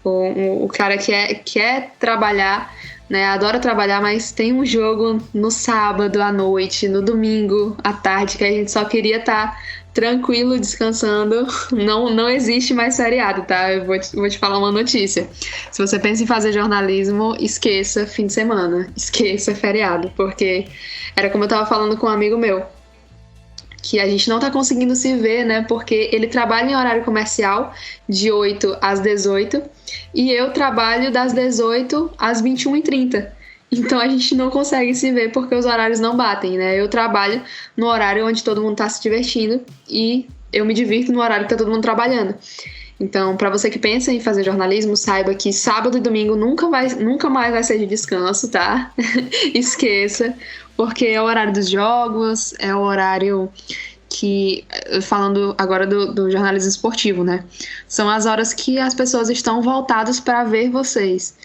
o cara quer trabalhar, né, adora trabalhar, mas tem um jogo no sábado à noite, no domingo à tarde, que a gente só queria estar tranquilo, descansando. Não existe mais feriado, tá? Eu vou te falar uma notícia. Se você pensa em fazer jornalismo, esqueça fim de semana, esqueça feriado, porque era como eu tava falando com um amigo meu, que a gente não tá conseguindo se ver, né? Porque ele trabalha em horário comercial de 8 às 18 e eu trabalho das 18 às 21h30. Então a gente não consegue se ver porque os horários não batem, né? Eu trabalho no horário onde todo mundo tá se divertindo e eu me divirto no horário que tá todo mundo trabalhando. Então, para você que pensa em fazer jornalismo, saiba que sábado e domingo nunca mais vai ser de descanso, tá? Esqueça, porque é o horário dos jogos, é o horário que, falando agora do jornalismo esportivo, né? São as horas que as pessoas estão voltadas para ver vocês.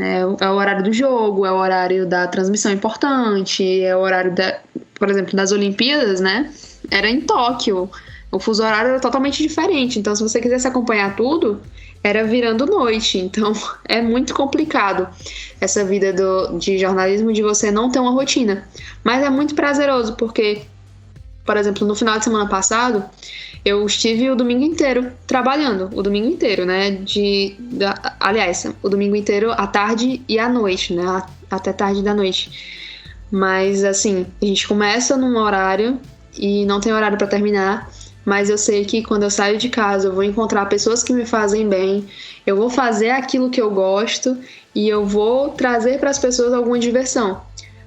É o horário do jogo, é o horário da transmissão importante, é o horário, por exemplo, das Olimpíadas, né? Era em Tóquio. O fuso horário era totalmente diferente. Então, se você quisesse acompanhar tudo, era virando noite. Então, é muito complicado essa vida de jornalismo, de você não ter uma rotina. Mas é muito prazeroso, porque, por exemplo, no final de semana passado, eu estive o domingo inteiro trabalhando. O domingo inteiro, né? Aliás, o domingo inteiro à tarde e à noite, né? Até tarde da noite. Mas, assim, a gente começa num horário e não tem horário para terminar. Mas eu sei que quando eu saio de casa eu vou encontrar pessoas que me fazem bem, eu vou fazer aquilo que eu gosto e eu vou trazer para as pessoas alguma diversão.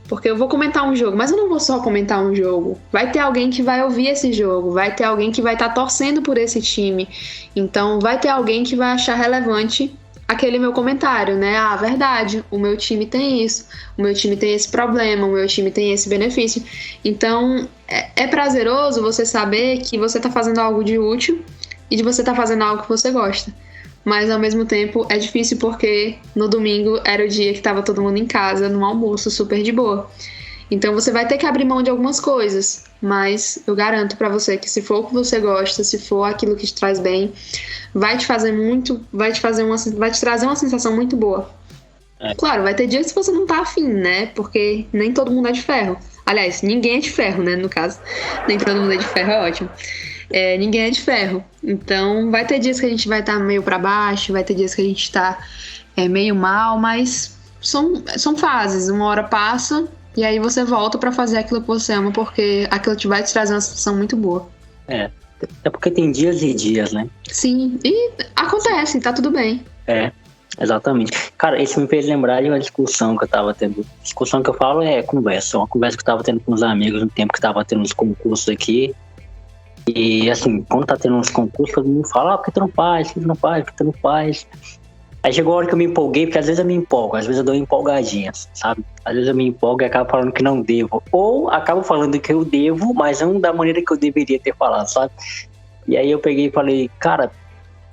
Porque eu vou comentar um jogo, mas eu não vou só comentar um jogo. Vai ter alguém que vai ouvir esse jogo, vai ter alguém que vai estar torcendo por esse time. Então vai ter alguém que vai achar relevante aquele meu comentário, né? Verdade, o meu time tem isso, o meu time tem esse problema, o meu time tem esse benefício. Então é prazeroso você saber que você está fazendo algo de útil e de você estar fazendo algo que você gosta. Mas ao mesmo tempo é difícil porque no domingo era o dia que estava todo mundo em casa, num almoço super de boa. Então você vai ter que abrir mão de algumas coisas, mas eu garanto pra você que se for o que você gosta, se for aquilo que te traz bem, vai te trazer uma sensação muito boa. Claro, vai ter dias que você não tá afim, né? Porque nem todo mundo é de ferro. Aliás, ninguém é de ferro, né? No caso, nem todo mundo é de ferro, é ótimo. Ninguém é de ferro. Então, vai ter dias que a gente vai estar meio pra baixo, vai ter dias que a gente tá meio mal, mas são fases. Uma hora passa e aí você volta pra fazer aquilo que você ama, porque aquilo vai te trazer uma sensação muito boa.
É porque tem dias e dias, né?
Sim, e acontece, tá tudo bem.
Exatamente. Cara, isso me fez lembrar de uma discussão que eu tava tendo. Discussão que eu falo é conversa. Uma conversa que eu tava tendo com uns amigos no tempo que tava tendo uns concursos aqui. E assim, quando tá tendo uns concursos, todo mundo fala, por que tu não faz? Por que tu não faz? Aí chegou a hora que eu me empolguei, porque às vezes eu me empolgo, às vezes eu dou empolgadinhas, sabe? Às vezes eu me empolgo e acabo falando que não devo. Ou acabo falando que eu devo, mas não da maneira que eu deveria ter falado, sabe? E aí eu peguei e falei, cara,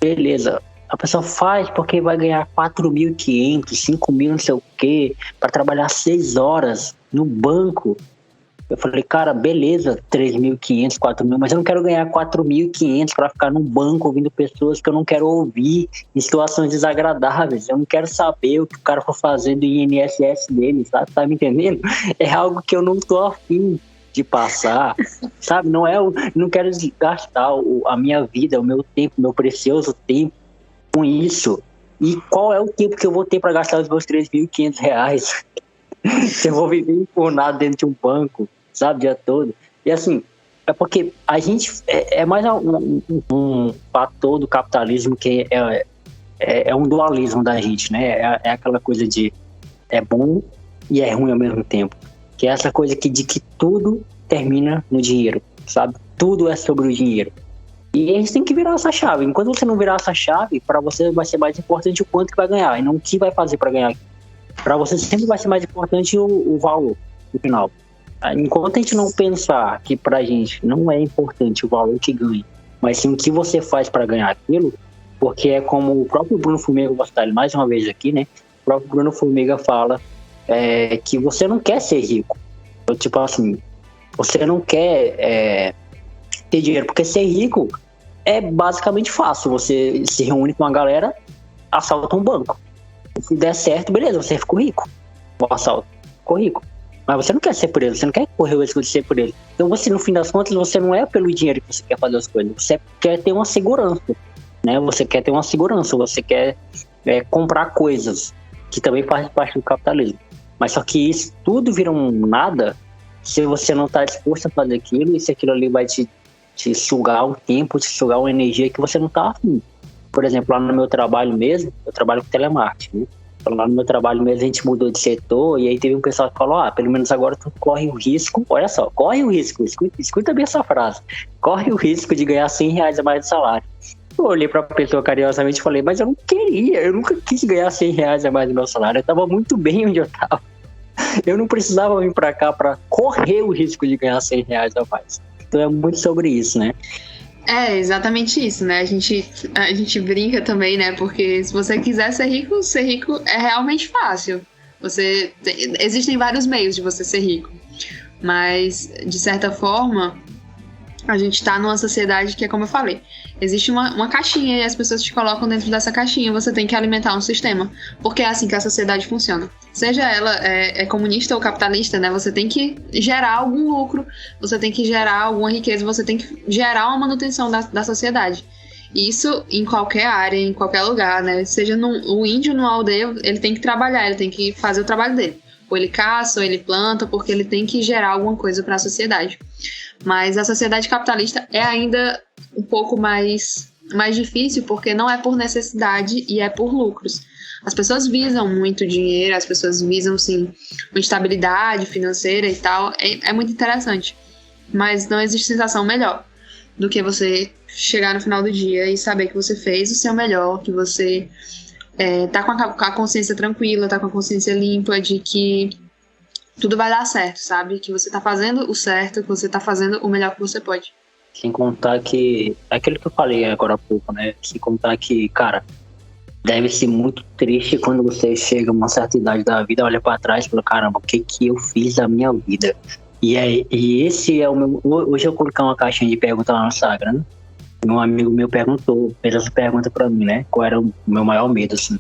beleza, a pessoa faz porque vai ganhar 4.500, 5.000, não sei o quê, pra trabalhar 6 horas no banco. Eu falei, cara, beleza, 3.500, 4.000, mas eu não quero ganhar 4.500 para ficar no banco ouvindo pessoas que eu não quero ouvir em situações desagradáveis. Eu não quero saber o que o cara for fazendo em INSS dele, sabe? Tá me entendendo? É algo que eu não tô afim de passar, sabe? Não quero gastar a minha vida, o meu tempo, meu precioso tempo com isso. E qual é o tempo que eu vou ter para gastar os meus R$3.500? Se eu vou viver empurnado dentro de um banco, sabe, o dia todo. E assim, é porque a gente é mais um fator do capitalismo que é um dualismo da gente, né? É aquela coisa de é bom e é ruim ao mesmo tempo. Que é essa coisa de que tudo termina no dinheiro, sabe? Tudo é sobre o dinheiro. E a gente tem que virar essa chave. Enquanto você não virar essa chave, para você vai ser mais importante o quanto que vai ganhar e não o que vai fazer para ganhar. Para você sempre vai ser mais importante o valor no final. Enquanto a gente não pensar que pra gente não é importante o valor que ganha, mas sim o que você faz para ganhar aquilo, porque é como o próprio Bruno Formiga, vou citar ele mais uma vez aqui, né? O próprio Bruno Formiga fala que você não quer ser rico. Tipo assim, você não quer ter dinheiro, porque ser rico é basicamente fácil. Você se reúne com uma galera, assalta um banco. Se der certo, beleza, você ficou rico. O assalto ficou rico. Mas você não quer ser preso, você não quer correr o risco de ser preso. Então você, no fim das contas, você não é pelo dinheiro que você quer fazer as coisas. Você quer ter uma segurança, né? Você quer ter uma segurança, você quer comprar coisas, que também faz parte do capitalismo. Mas só que isso tudo vira um nada se você não está disposto a fazer aquilo, e se aquilo ali vai te sugar um tempo, te sugar uma energia que você não está afim. Por exemplo, lá no meu trabalho mesmo, eu trabalho com telemarketing, né? Lá no meu trabalho mesmo a gente mudou de setor, e aí teve um pessoal que falou, pelo menos agora tu corre o risco, olha só, corre o risco, escuta bem essa frase, corre o risco de ganhar R$100 a mais de salário. Eu olhei pra pessoa carinhosamente e falei, mas eu não queria, eu nunca quis ganhar R$100 a mais do meu salário, eu tava muito bem onde eu tava. Eu não precisava vir pra cá pra correr o risco de ganhar R$100 a mais. Então é muito sobre isso, né?
É exatamente isso, né? A gente brinca também, né? Porque se você quiser ser rico é realmente fácil. Existem vários meios de você ser rico. Mas, de certa forma, a gente tá numa sociedade que é como eu falei. Existe uma caixinha e as pessoas te colocam dentro dessa caixinha. Você tem que alimentar um sistema. Porque é assim que a sociedade funciona. Seja ela comunista ou capitalista, né? Você tem que gerar algum lucro, você tem que gerar alguma riqueza, você tem que gerar uma manutenção da sociedade. Isso em qualquer área, em qualquer lugar, né? Seja o índio numa aldeia, ele tem que trabalhar, ele tem que fazer o trabalho dele. Ou ele caça, ou ele planta, porque ele tem que gerar alguma coisa para a sociedade. Mas a sociedade capitalista é ainda um pouco mais difícil, porque não é por necessidade e é por lucros. As pessoas visam muito dinheiro, as pessoas visam, sim, uma estabilidade financeira e tal. É muito interessante. Mas não existe sensação melhor do que você chegar no final do dia e saber que você fez o seu melhor, que você tá com a consciência tranquila, tá com a consciência limpa de que tudo vai dar certo, sabe? Que você tá fazendo o certo, que você tá fazendo o melhor que você pode.
Sem contar que, aquilo que eu falei agora há pouco, né? Sem contar que, cara, deve ser muito triste quando você chega a uma certa idade da vida, olha pra trás e fala, caramba, o que eu fiz da minha vida? E esse é o meu... Hoje eu coloquei uma caixinha de perguntas lá no Instagram, né? Um amigo meu fez essa pergunta pra mim, né? Qual era o meu maior medo, assim.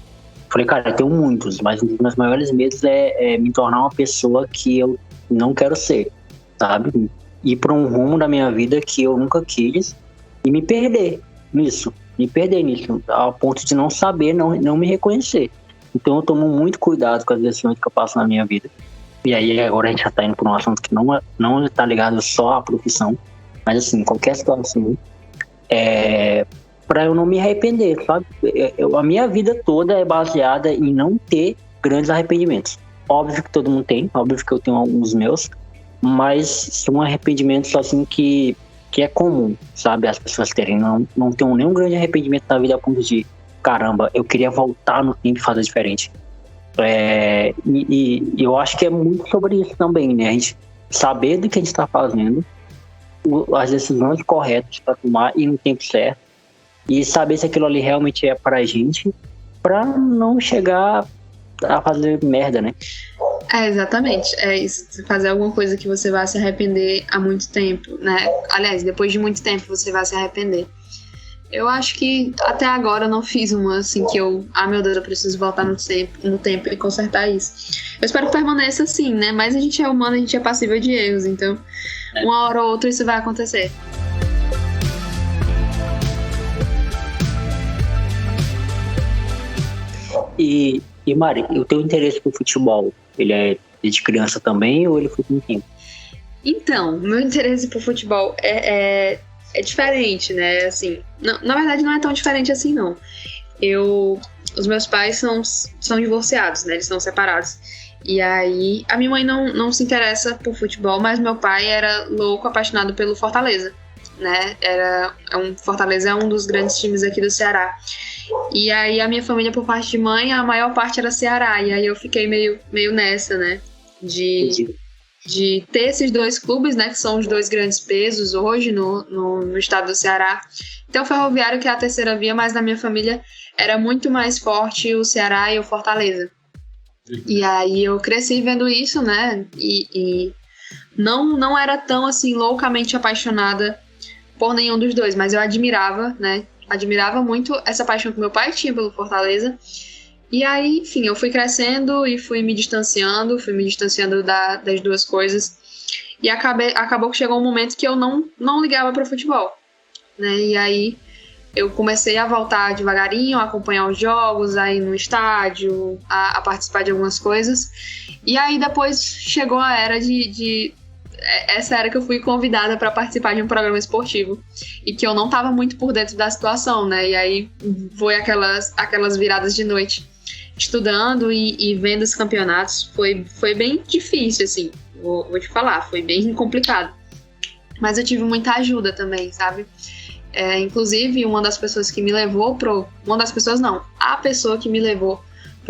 Falei, cara, eu tenho muitos, mas um dos meus maiores medos é me tornar uma pessoa que eu não quero ser, sabe? Ir pra um rumo da minha vida que eu nunca quis e me perder nisso, ao ponto de não saber, não me reconhecer. Então eu tomo muito cuidado com as decisões que eu passo na minha vida. E aí agora a gente já tá indo pra um assunto que não tá ligado só à profissão, mas assim, qualquer situação, pra eu não me arrepender, sabe? A minha vida toda é baseada em não ter grandes arrependimentos. Óbvio que todo mundo tem, óbvio que eu tenho alguns meus, mas são arrependimentos assim que é comum, sabe? As pessoas terem, não tenho nenhum grande arrependimento na vida a ponto de, caramba, eu queria voltar no tempo e fazer diferente. E eu acho que é muito sobre isso também, né? A gente saber do que a gente está fazendo, as decisões corretas para tomar e no tempo certo, e saber se aquilo ali realmente é pra gente, pra não chegar a fazer merda, né?
Exatamente. É isso. Fazer alguma coisa que você vai se arrepender há muito tempo, né? Aliás, depois de muito tempo você vai se arrepender. Eu acho que até agora eu não fiz uma assim que meu Deus, eu preciso voltar no tempo e consertar isso. Eu espero que permaneça assim, né? Mas a gente é humano, a gente é passível de erros, então uma hora ou outra isso vai acontecer.
E Mari, o teu interesse por futebol, ele é desde criança também ou ele foi com o tempo?
Então, meu interesse por futebol é diferente, né? Assim, na verdade não é tão diferente assim, não. Os meus pais são divorciados, né? Eles estão separados. E aí, a minha mãe não se interessa por futebol, mas meu pai era louco, apaixonado pelo Fortaleza, né? Fortaleza é um dos grandes times aqui do Ceará. E aí, a minha família, por parte de mãe, a maior parte era Ceará. E aí, eu fiquei meio nessa, né? De ter esses dois clubes, né, que são os dois grandes pesos hoje no estado do Ceará. Então, o Ferroviário, que é a terceira via, mas na minha família era muito mais forte o Ceará e o Fortaleza. E aí eu cresci vendo isso, né, e não era tão, assim, loucamente apaixonada por nenhum dos dois, mas eu admirava, né, admirava muito essa paixão que meu pai tinha pelo Fortaleza. E aí, enfim, eu fui crescendo e fui me distanciando das duas coisas. E acabou que chegou um momento que eu não ligava para o futebol, né? E aí eu comecei a voltar devagarinho, a acompanhar os jogos, a ir no estádio, a participar de algumas coisas. E aí depois chegou a era essa era que eu fui convidada para participar de um programa esportivo e que eu não estava muito por dentro da situação, né? E aí foi aquelas viradas de noite estudando e vendo os campeonatos. Foi bem difícil, assim, vou te falar, foi bem complicado. Mas eu tive muita ajuda também, sabe? Inclusive, a pessoa que me levou pro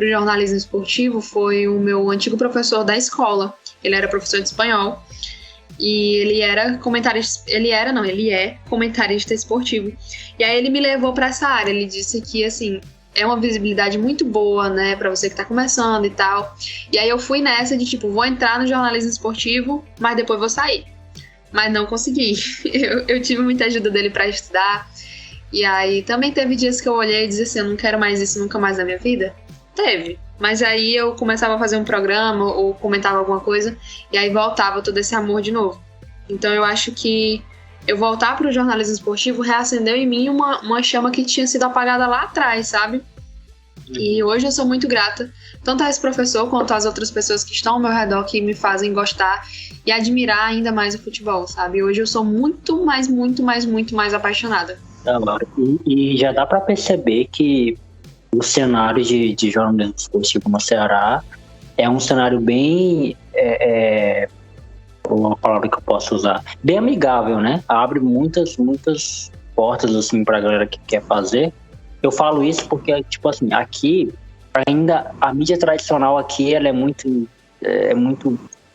jornalismo esportivo foi o meu antigo professor da escola. Ele era professor de espanhol e ele é comentarista esportivo. E aí ele me levou para essa área. Ele disse que, assim, é uma visibilidade muito boa, né, pra você que tá começando e tal. E aí eu fui nessa de, tipo, vou entrar no jornalismo esportivo, mas depois vou sair. Mas não consegui. Eu tive muita ajuda dele pra estudar. E aí também teve dias que eu olhei e dizia assim, eu não quero mais isso nunca mais na minha vida. Teve. Mas aí eu começava a fazer um programa ou comentava alguma coisa e aí voltava todo esse amor de novo. Então eu acho que eu voltar pro jornalismo esportivo reacendeu em mim uma chama que tinha sido apagada lá atrás, sabe? E hoje eu sou muito grata, tanto a esse professor quanto às outras pessoas que estão ao meu redor, que me fazem gostar e admirar ainda mais o futebol, sabe? Hoje eu sou muito mais apaixonada.
E já dá pra perceber que o cenário de jornalismo esportivo no Ceará é um cenário bem... uma palavra que eu posso usar, bem amigável, né? Abre muitas portas, assim, pra galera que quer fazer. Eu falo isso porque, tipo assim, aqui, ainda, a mídia tradicional aqui, ela é muito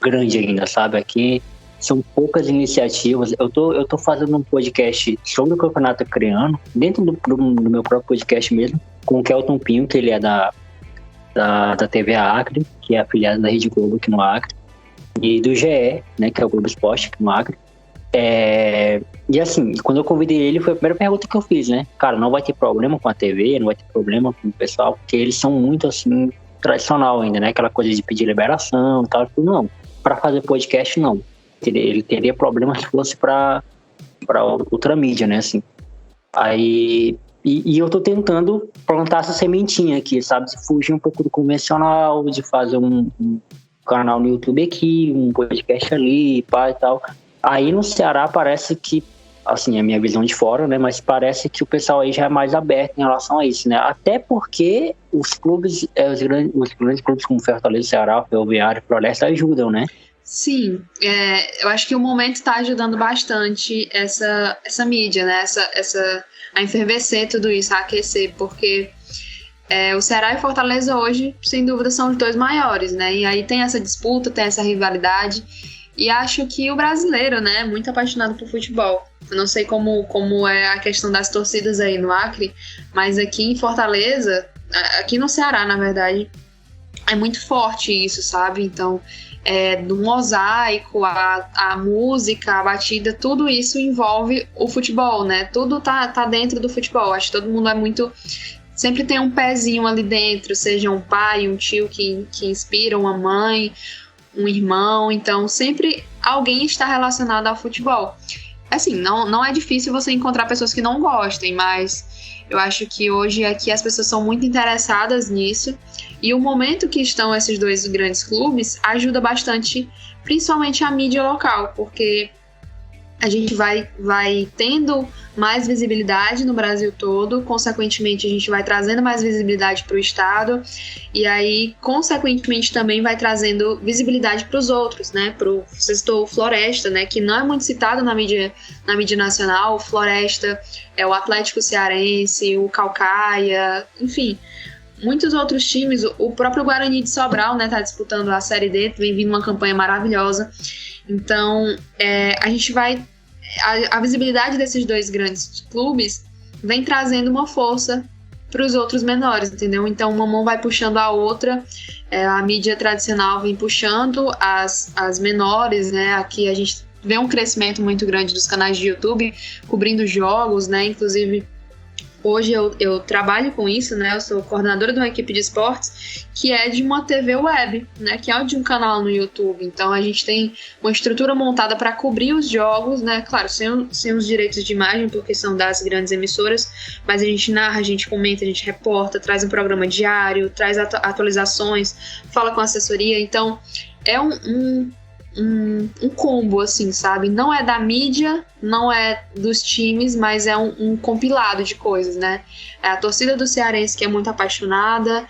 grande ainda, sabe? Aqui são poucas iniciativas. Eu tô fazendo um podcast sobre o Campeonato Acreano, dentro do meu próprio podcast mesmo, com o Kelton Pinho, que ele é da TV Acre, que é afiliado da Rede Globo aqui no Acre, e do GE, né, que é o Globo Esporte aqui no Acre. E assim, quando eu convidei ele, foi a primeira pergunta que eu fiz, né? Cara, não vai ter problema com a TV, não vai ter problema com o pessoal, porque eles são muito, assim, tradicional ainda, né? Aquela coisa de pedir liberação e tal, tudo não. Pra fazer podcast, não. Ele teria problema se fosse pra outra mídia, né, assim. Aí... E eu tô tentando plantar essa sementinha aqui, sabe? De fugir um pouco do convencional, de fazer um canal no YouTube aqui, um podcast ali, pá e tal. Aí no Ceará parece que, assim, é a minha visão de fora, né? Mas parece que o pessoal aí já é mais aberto em relação a isso, né? Até porque os clubes, os grandes clubes como Fortaleza, Ceará, Ferroviário, Floresta ajudam, né?
Sim, eu acho que o momento está ajudando bastante essa mídia, né? A enfervecer tudo isso, a aquecer, porque o Ceará e Fortaleza hoje, sem dúvida, são os dois maiores, né? E aí tem essa disputa, tem essa rivalidade. E acho que o brasileiro, né, é muito apaixonado por futebol. Eu não sei como é a questão das torcidas aí no Acre, mas aqui em Fortaleza, aqui no Ceará, na verdade, é muito forte isso, sabe? Então, do mosaico, a música, a batida, tudo isso envolve o futebol, né? Tudo tá dentro do futebol. Acho que todo mundo é muito... Sempre tem um pezinho ali dentro, seja um pai, um tio que inspira, uma mãe, um irmão. Então, sempre alguém está relacionado ao futebol. Assim, não é difícil você encontrar pessoas que não gostem, mas eu acho que hoje aqui as pessoas são muito interessadas nisso. E o momento que estão esses dois grandes clubes ajuda bastante, principalmente a mídia local, porque a gente vai tendo mais visibilidade no Brasil todo, consequentemente a gente vai trazendo mais visibilidade para o estado, e aí, consequentemente, também vai trazendo visibilidade para os outros, né? Você citou o Floresta, né? Que não é muito citado na mídia nacional. O Floresta é o Atlético Cearense, o Caucaia, enfim, muitos outros times. O próprio Guarani de Sobral, né? Tá disputando a Série D, vem vindo uma campanha maravilhosa. Então, a gente vai... A visibilidade desses dois grandes clubes vem trazendo uma força para os outros menores, entendeu? Então, uma mão vai puxando a outra, a mídia tradicional vem puxando as menores, né? Aqui a gente vê um crescimento muito grande dos canais de YouTube cobrindo jogos, né? Inclusive, hoje eu trabalho com isso, né? Eu sou coordenadora de uma equipe de esportes que é de uma TV web, né? Que é de um canal no YouTube. Então a gente tem uma estrutura montada para cobrir os jogos, né? Claro, sem os direitos de imagem, porque são das grandes emissoras, mas a gente narra, a gente comenta, a gente reporta, traz um programa diário, traz atualizações, fala com a assessoria. Então é um combo, assim, sabe? Não é da mídia, não é dos times, mas é um compilado de coisas, né? É a torcida do Cearense, que é muito apaixonada,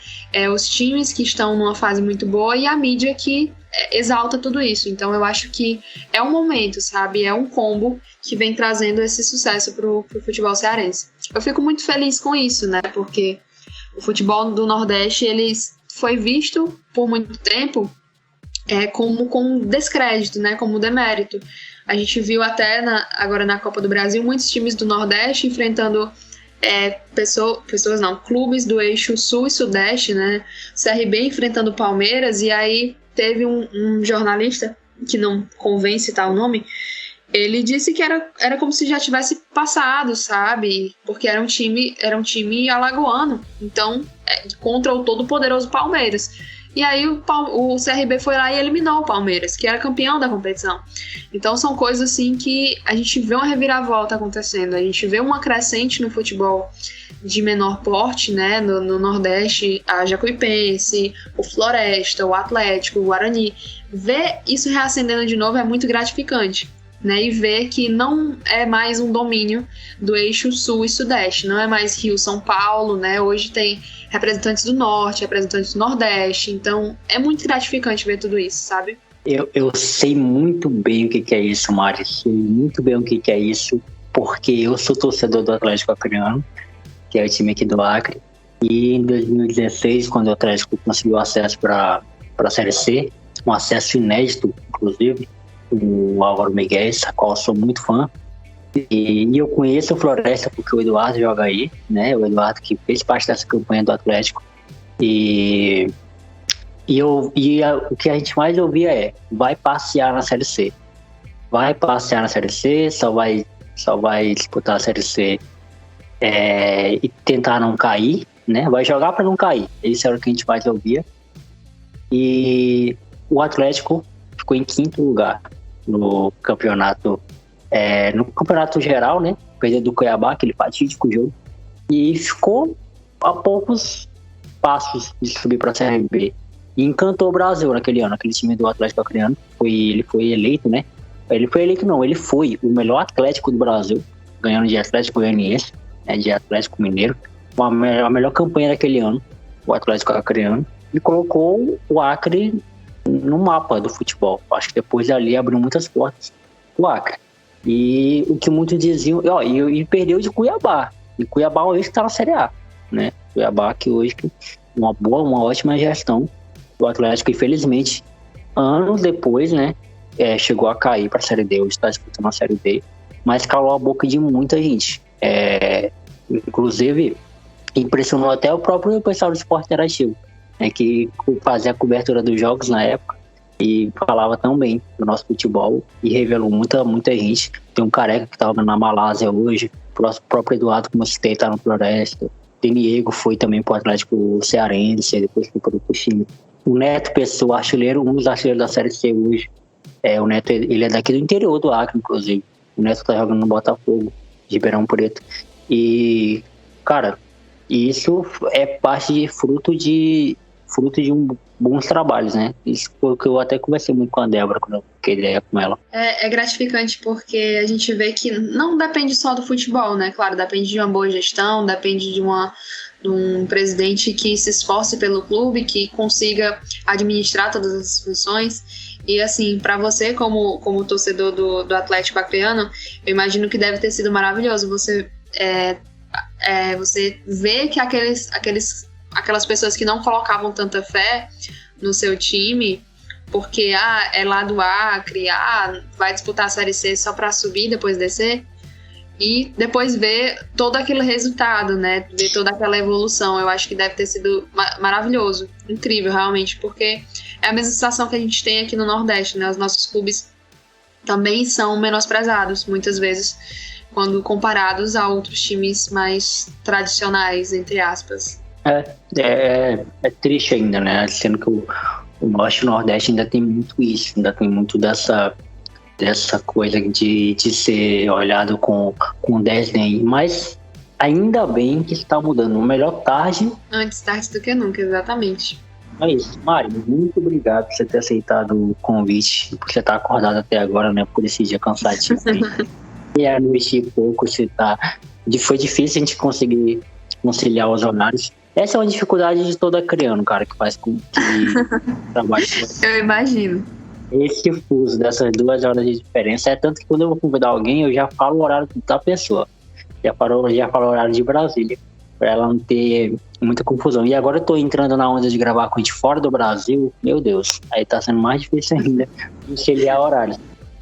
os times que estão numa fase muito boa e a mídia que exalta tudo isso. Então eu acho que é um momento, sabe? É um combo que vem trazendo esse sucesso pro futebol cearense. Eu fico muito feliz com isso, né? Porque o futebol do Nordeste, ele foi visto por muito tempo como descrédito, né, como demérito. A gente viu até agora na Copa do Brasil muitos times do Nordeste enfrentando clubes do eixo Sul e Sudeste, né? O CRB enfrentando o Palmeiras, e aí teve um jornalista, que não convém citar o nome, ele disse que era como se já tivesse passado, sabe? Porque era um time alagoano, então contra o todo-poderoso Palmeiras. E aí o CRB foi lá e eliminou o Palmeiras, que era campeão da competição. Então são coisas assim que a gente vê uma reviravolta acontecendo, a gente vê uma crescente no futebol de menor porte, né? No Nordeste, a Jacuipense, o Floresta, o Atlético, o Guarani. Ver isso reacendendo de novo é muito gratificante, né? E ver que não é mais um domínio do eixo Sul e Sudeste, não é mais Rio-São Paulo, né? Hoje tem representantes do Norte, representantes do Nordeste, então é muito gratificante ver tudo isso, sabe?
Eu sei muito bem o que é isso, Mari, sei muito bem o que é isso, porque eu sou torcedor do Atlético Acreano, que é o time aqui do Acre, e em 2016, quando o Atlético conseguiu acesso para a Série C, um acesso inédito, inclusive, o Álvaro Miguel, a qual eu sou muito fã, e eu conheço o Floresta porque o Eduardo joga aí, né? O Eduardo que fez parte dessa campanha do Atlético, e o que a gente mais ouvia vai passear na Série C, só vai disputar a Série C e tentar não cair, né? Vai jogar para não cair, isso era o que a gente mais ouvia. E o Atlético ficou em 5º lugar no campeonato geral, né? Perdeu do Cuiabá, aquele fatídico jogo, e ficou a poucos passos de subir para a Série B. E encantou o Brasil naquele ano, aquele time do Atlético Acreano. Ele foi eleito, né? Ele foi o melhor Atlético do Brasil, ganhando de Atlético Goianiense, né? De Atlético Mineiro. A melhor campanha daquele ano, o Atlético Acreano, e colocou o Acre no mapa do futebol. Acho que depois dali abriu muitas portas o Acre. E o que muitos diziam, e perdeu de Cuiabá. E Cuiabá hoje está na Série A, né? Cuiabá que hoje, uma ótima gestão do Atlético, infelizmente, anos depois, né? Chegou a cair para a Série D, hoje está disputando a Série D, mas calou a boca de muita gente. Inclusive, impressionou até o próprio pessoal do esporte interativo, que fazia a cobertura dos jogos na época e falava tão bem do nosso futebol e revelou muita gente. Tem um careca que tá jogando na Malásia hoje, o próprio Eduardo, como eu citei, tá no Floresta. Diego foi também pro Atlético Cearense, depois foi pro time. O Neto Pessoa, artilheiro, um dos artilheiros da Série C hoje. O Neto, ele é daqui do interior do Acre, inclusive. O Neto tá jogando no Botafogo, de Ribeirão Preto. E, cara, isso é fruto de bons trabalhos, né? Isso foi o que eu até conversei muito com a Débora quando eu fiquei ideia com ela.
É gratificante porque a gente vê que não depende só do futebol, né? Claro, depende de uma boa gestão, depende de um presidente que se esforce pelo clube, que consiga administrar todas as funções. E assim, para você como torcedor do Atlético Acreano, eu imagino que deve ter sido maravilhoso você ver que aquelas pessoas que não colocavam tanta fé no seu time, porque é lá do Acre, vai disputar a Série C só para subir e depois descer, e depois ver todo aquele resultado, né? Ver toda aquela evolução. Eu acho que deve ter sido maravilhoso, incrível realmente, porque é a mesma situação que a gente tem aqui no Nordeste, né? Os nossos clubes também são menosprezados, muitas vezes, quando comparados a outros times mais tradicionais, entre aspas.
É triste ainda, né? Sendo que o Norte e o Nordeste ainda tem muito isso, ainda tem muito dessa coisa de ser olhado com desdém. Mas ainda bem que está mudando. Melhor tarde.
Antes tarde do que nunca, exatamente.
É isso, Mari, muito obrigado por você ter aceitado o convite, por você estar acordado até agora, né? Por esse dia cansativo. E mexer pouco, foi difícil a gente conseguir conciliar os horários. Essa é uma dificuldade de todo acreano, cara, que faz com que trabalhe.
Eu imagino.
Esse fuso dessas 2 horas de diferença é tanto que quando eu vou convidar alguém, eu já falo o horário da pessoa. Já falo o horário de Brasília, pra ela não ter muita confusão. E agora eu tô entrando na onda de gravar com gente fora do Brasil, meu Deus, aí tá sendo mais difícil ainda conciliar horários.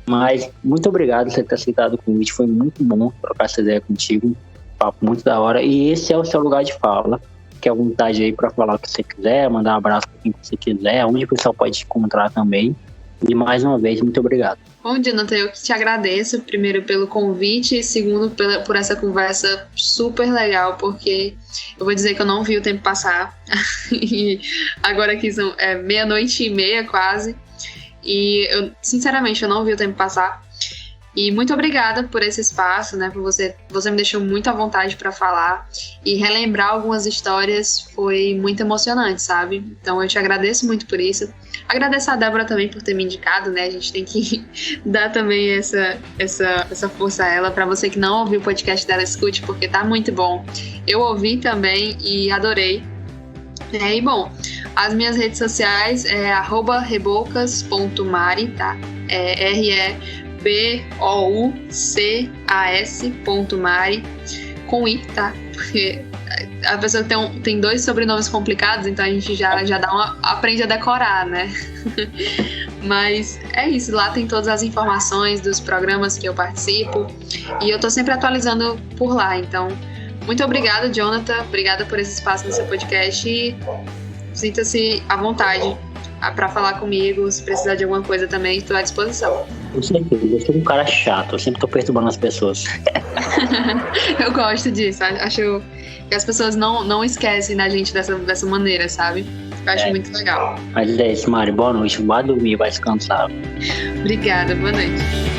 Mas muito obrigado por você ter aceitado o convite, foi muito bom trocar essa ideia contigo, papo muito da hora. E esse é o seu lugar de fala. Fique à vontade aí para falar o que você quiser, mandar um abraço para quem você quiser, onde o pessoal pode te encontrar também. E mais uma vez, muito obrigado.
Bom, Jonathan, eu que te agradeço, primeiro pelo convite e segundo por essa conversa super legal, porque eu vou dizer que eu não vi o tempo passar. E agora aqui são 00:30 quase. E sinceramente, eu não vi o tempo passar. E muito obrigada por esse espaço, né? Por você me deixou muito à vontade para falar. E relembrar algumas histórias foi muito emocionante, sabe? Então eu te agradeço muito por isso. Agradeço a Débora também por ter me indicado, né? A gente tem que dar também essa força a ela. Para você que não ouviu o podcast dela, escute, porque tá muito bom. Eu ouvi também e adorei. E bom, as minhas redes sociais é @reboucas.mari, tá? É reboucas.mari com I, tá? Porque a pessoa tem 2 sobrenomes complicados, então a gente já aprende a decorar, né? Mas é isso, lá tem todas as informações dos programas que eu participo e eu tô sempre atualizando por lá, então muito obrigada, Jonathan, obrigada por esse espaço no seu podcast e sinta-se à vontade para falar comigo, se precisar de alguma coisa também, estou à disposição.
Com certeza, eu sou um cara chato, eu sempre tô perturbando as pessoas.
Eu gosto disso, acho que as pessoas não esquecem da gente dessa maneira, sabe? Eu acho muito legal.
Mas é isso, Mari, boa noite, vai dormir, vai descansar.
Obrigada, boa noite.